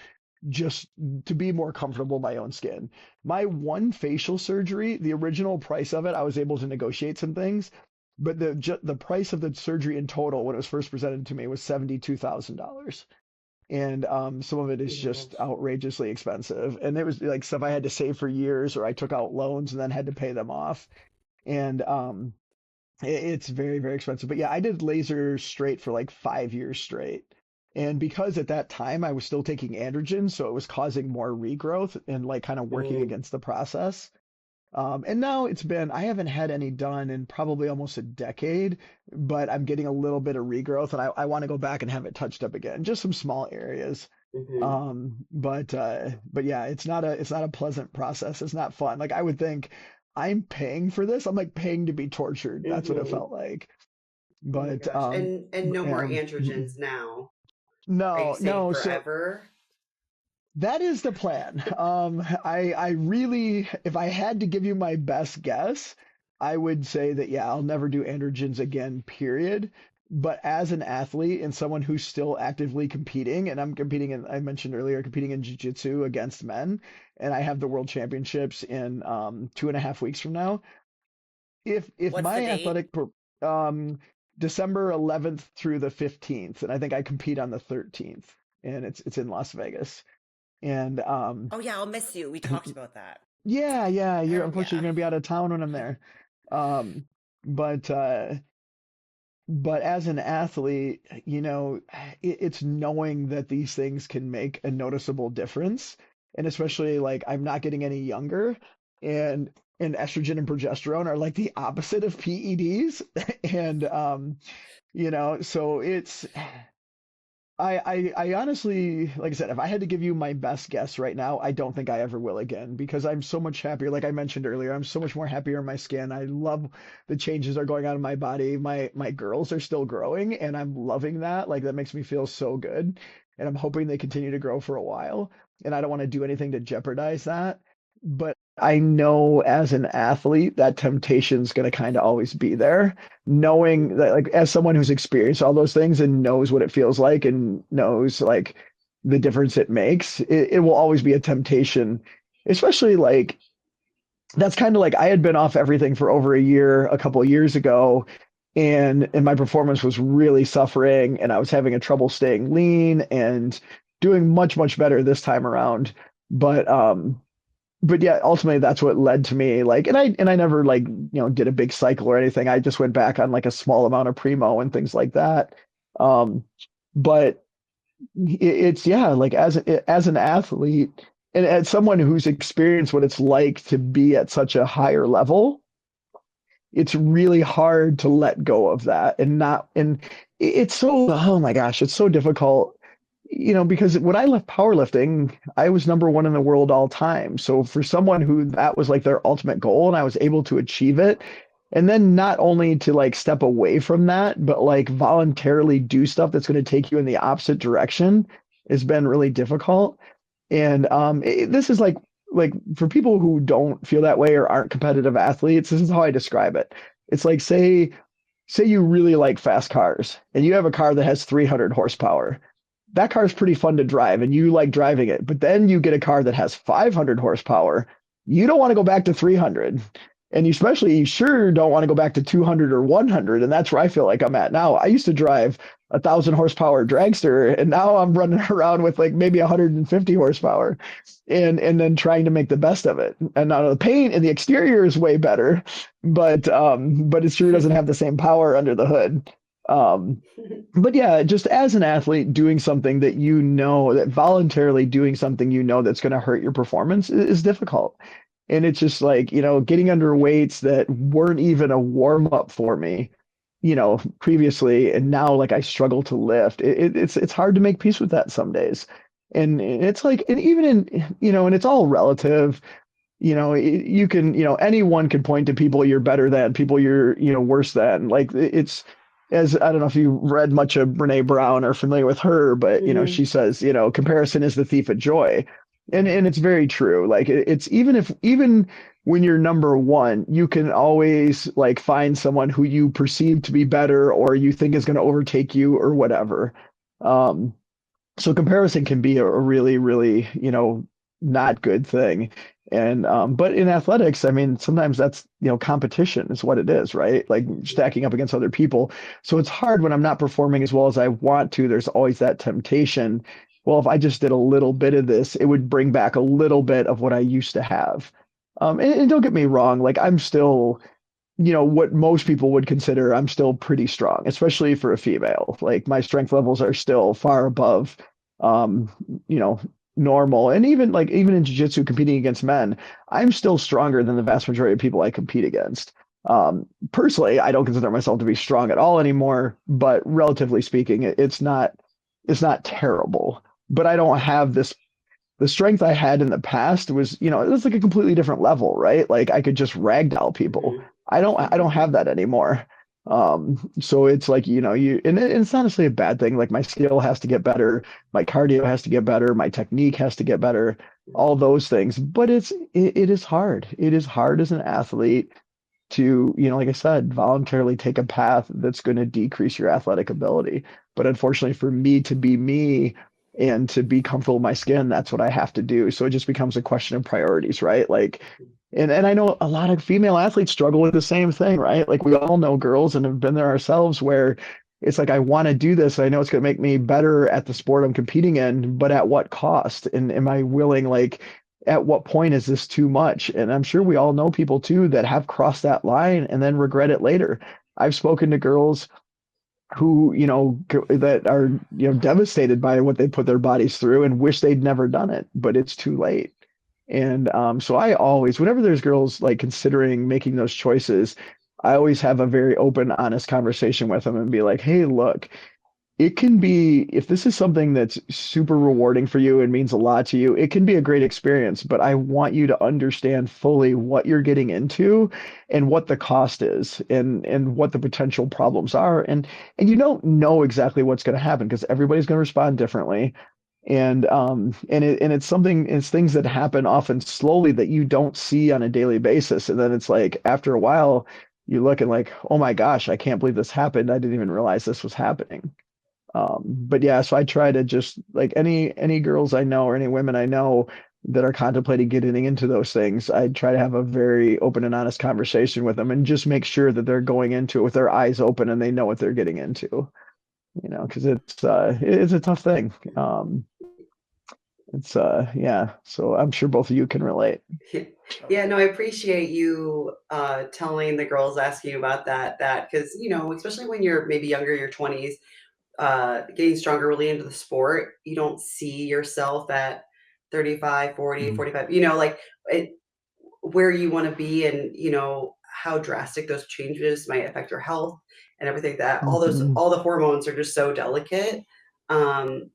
just to be more comfortable in my own skin. My one facial surgery, the original price of it, I was able to negotiate some things, but the price of the surgery in total when it was first presented to me was $72,000. And some of it Oh is my just gosh. outrageously expensive. And it was like stuff I had to save for years, or I took out loans and then had to pay them off. And it's very, very expensive. But yeah, I did laser straight for like 5 years straight. And because at that time I was still taking androgens, so it was causing more regrowth and like kind of working Mm, against the process. And now I haven't had any done in probably almost a decade, but I'm getting a little bit of regrowth and I want to go back and have it touched up again, just some small areas. mhm. But yeah, it's not a pleasant process. It's not fun. Like I would think I'm paying for this. I'm like paying to be tortured. That's what it Mhm. felt like. Oh my But gosh. And no more um, androgens now. Are you no, saying no. So forever? that is the plan. I really, if I had to give you my best guess, I would say that yeah, I'll never do androgens again, period. But as an athlete and someone who's still actively competing, and I'm competing in, I mentioned earlier, competing in jiu-jitsu against men, and I have the world championships in 2.5 weeks from now. If What's the my date? um December 11th through the 15th, and I think I compete on the 13th, and it's in Las Vegas. And Oh yeah, I'll miss you. We talked about that. yeah, yeah, I you're remember. unfortunately Yeah. you're gonna be out of town when I'm there. Um, but uh, but as an athlete, it's knowing that these things can make a noticeable difference, and especially like I'm not getting any younger, and and estrogen and progesterone are like the opposite of PEDs, and so I honestly, like I said, if I had to give you my best guess right now, I don't think I ever will again because I'm so much happier. Like I mentioned earlier, I'm so much more happier in my skin. I love the changes that are going on in my body. My girls are still growing, and I'm loving that. Like that makes me feel so good, and I'm hoping they continue to grow for a while. And I don't want to do anything to jeopardize that. But I know as an athlete, that temptation's going to kind of always be there knowing that like as someone who's experienced all those things and knows what it feels like and knows like the difference it makes, it will always be a temptation, especially like that's kind of like I had been off everything for over a year a couple of years ago, and my performance was really suffering and I was having a trouble staying lean and doing much better this time around. But but yeah, ultimately that's what led to me like, and I never like, did a big cycle or anything. I just went back on like a small amount of primo and things like that. Um, but it's yeah, like as an athlete and as someone who's experienced what it's like to be at such a higher level, it's really hard to let go of that and not, and it's so, oh my gosh, it's so difficult, because when I left powerlifting, I was number one in the world all time. So for someone who that was like their ultimate goal and I was able to achieve it, and then not only to like step away from that, but like voluntarily do stuff that's going to take you in the opposite direction has been really difficult. And this is like for people who don't feel that way or aren't competitive athletes, this is how I describe it. It's like say you really like fast cars and you have a car that has 300 horsepower. That car is pretty fun to drive and you like driving it. But then you get a car that has 500 horsepower. You don't want to go back to 300. And you especially sure don't want to go back to 200 or 100. And that's where I feel like I'm at now. I used to drive 1,000 horsepower dragster, and now I'm running around with like maybe 150 horsepower, and then trying to make the best of it. And now the paint and the exterior is way better, but it sure doesn't have the same power under the hood. Um, but yeah, just as an athlete, doing something that voluntarily doing something that's going to hurt your performance is difficult. And it's just like, getting under weights that weren't even a warm up for me, previously, and now like I struggle to lift. It's hard to make peace with that some days. And it's like, and even in, and it's all relative. You can, anyone can point to people you're better than, people you're, worse than. Like it's, as I don't know if you read much of Brene Brown or familiar with her, but Hmm. she says, comparison is the thief of joy. And it's very true. Like it's even when you're number one, you can always like find someone who you perceive to be better or you think is going to overtake you or whatever. Um, so comparison can be a really, really, not good thing. And but in athletics, I mean, sometimes that's, competition is what it is, right? Like stacking up against other people. So it's hard when I'm not performing as well as I want to. There's always that temptation. Well, if I just did a little bit of this, it would bring back a little bit of what I used to have. And don't get me wrong, like I'm still, what most people would consider, I'm still pretty strong, especially for a female. Like my strength levels are still far above, um, you know, normal. And even in jiu-jitsu competing against men, I'm still stronger than the vast majority of people I compete against. Personally, I don't consider myself to be strong at all anymore, but relatively speaking, it's not terrible. But I don't have this the strength I had in the past was, it was like a completely different level, right? Like I could just ragdoll people. I don't have that anymore. So it's like, and it's not necessarily a bad thing. Like my skill has to get better, my cardio has to get better, my technique has to get better, all those things. But it is hard. It is hard as an athlete to, like I said, voluntarily take a path that's going to decrease your athletic ability. But unfortunately, for me to be me and to be comfortable in my skin, that's what I have to do. So it just becomes a question of priorities, right? Like, and I know a lot of female athletes struggle with the same thing, right? Like we all know girls and have been there ourselves where it's like I want to do this. I know it's going to make me better at the sport I'm competing in, but at what cost? And am I willing, like, at what point is this too much? And I'm sure we all know people too that have crossed that line and then regret it later. I've spoken to girls who, that are, devastated by what they put their bodies through and wish they'd never done it, but it's too late. And so I always, whenever there's girls like considering making those choices, I always have a very open, honest conversation with them and be like, hey, look, it can be, if this is something that's super rewarding for you and means a lot to you, it can be a great experience, but I want you to understand fully what you're getting into and what the cost is and what the potential problems are. And you don't know exactly what's going to happen because everybody's going to respond differently. It's things that happen often slowly that you don't see on a daily basis. And then it's like after a while, you look and like, oh my gosh, I can't believe this happened. I didn't even realize this was happening. But yeah, so I try to just like any girls I know or any women I know that are contemplating getting into those things, I try to have a very open and honest conversation with them and just make sure that they're going into it with their eyes open and they know what they're getting into, because it's a tough thing. It's yeah. So I'm sure both of you can relate. Yeah, no, I appreciate you telling the girls, asking you about that because, you know, especially when you're maybe younger, your 20s, getting stronger really into the sport, you don't see yourself at 35, 40, Mhm. 45, you know, like it, where you want to be, and you know how drastic those changes might affect your health and everything, that Mhm. all the hormones are just so delicate. um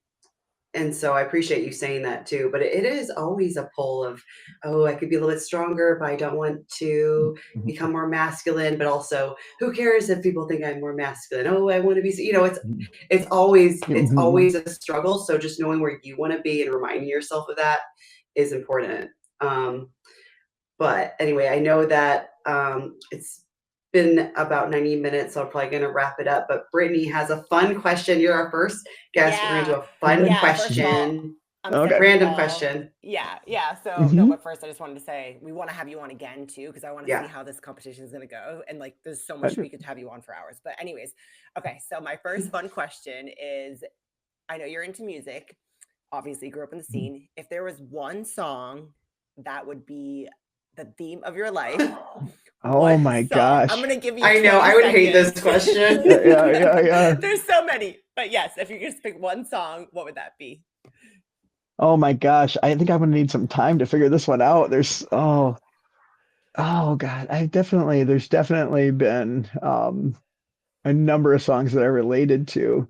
and so I appreciate you saying that too, but it is always a pull of, oh, I could be a little bit stronger, but I don't want to Mhm. become more masculine, but also who cares if people think I'm more masculine? Oh, I want to be, you know, it's Mhm. always a struggle. So just knowing where you want to be and reminding yourself of that is important. But anyway, I know that it's been about 90 minutes, so I'm probably going to wrap it up. But Brittany has a fun question. You're our first guest. We're going to Yeah. do a fun Okay. Yeah. First of all, question, I'm Okay. sending you random all. question. Yeah. Yeah. So, no, Hmm. but first, I just wanted to say we want to have you on again too, because I want to see Yeah. how this competition is going to go. And like, there's so much Okay. we could have you on for hours. But, anyways, okay. So, my first fun question is, I know you're into music, obviously, grew up in the scene. If there was one song that would be the theme of your life, Oh what my song? I'm gosh. going to give you I know, 20 I would hate this seconds. question. Yeah, yeah, yeah, yeah. There's so many. But yes, if you could just pick one song, what would that be? Oh my gosh. I think I'm gonna need some time to figure this one out. Oh God. There's definitely been a number of songs that I related to.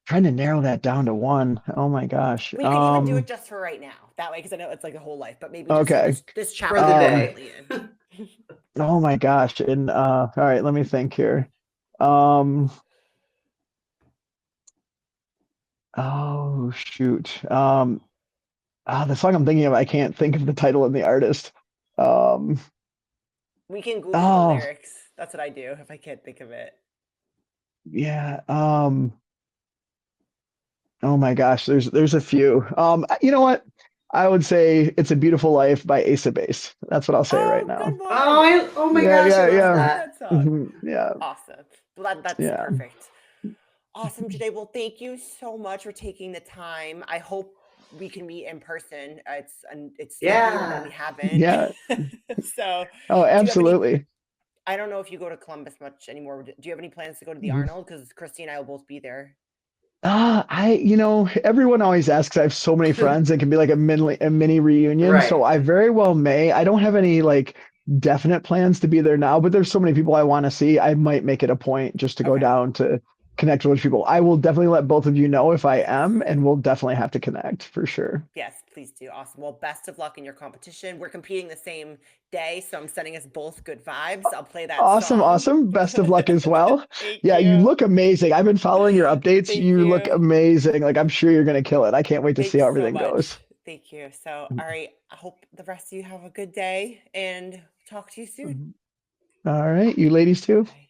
Trying to narrow that down to one. Oh my gosh. We can even do it just for right now. That way, because I know it's like a whole life, but maybe just for Okay. this For chapter the that we're Um, day. currently in. oh my gosh. And all right, let me think here. Um, oh shoot. The song I'm thinking of, I can't think of the title and the artist. Um, We can Google the oh lyrics. That's what I do if I can't think of it. yeah. Oh my gosh, there's a few. You know what? I would say "It's a Beautiful Life" by Ace of Base. That's what I'll say right Oh, now. good one. Oh my Yeah, gosh, I yeah, love I yeah. love that. that song. Yeah, Awesome. Well, that's yeah. perfect. Awesome, Janae. Well, thank you so much for taking the time. I hope we can meet in person. It's so weird that we Yeah. haven't. Yeah. So, Oh, do you have any? absolutely. I don't know if you go to Columbus much anymore. Do you have any plans to go to the Mhm. Arnold? Because Christy and I will both be there. Everyone always asks. I have so many friends. It can be like a mini reunion. Right. So I very well may. I don't have any like definite plans to be there now, but there's so many people I want to see. I might make it a point just to go Okay. down to connect with people. I will definitely let both of you know if I Yes. am, and we'll definitely have to connect for sure. Yes, please do. Awesome. Well, best of luck in your competition. We're competing the same day, so I'm sending us both good vibes. I'll play that Awesome, song. awesome. Best of luck as well. Thank Yeah, you you. look amazing. I've been following your updates. Thank You look you. amazing. Like I'm sure you're gonna kill it. I can't wait to see Thanks how so everything much. goes. Thank you. So, all right. I hope the rest of you have a good day and talk to you soon. All right, you ladies too. Bye.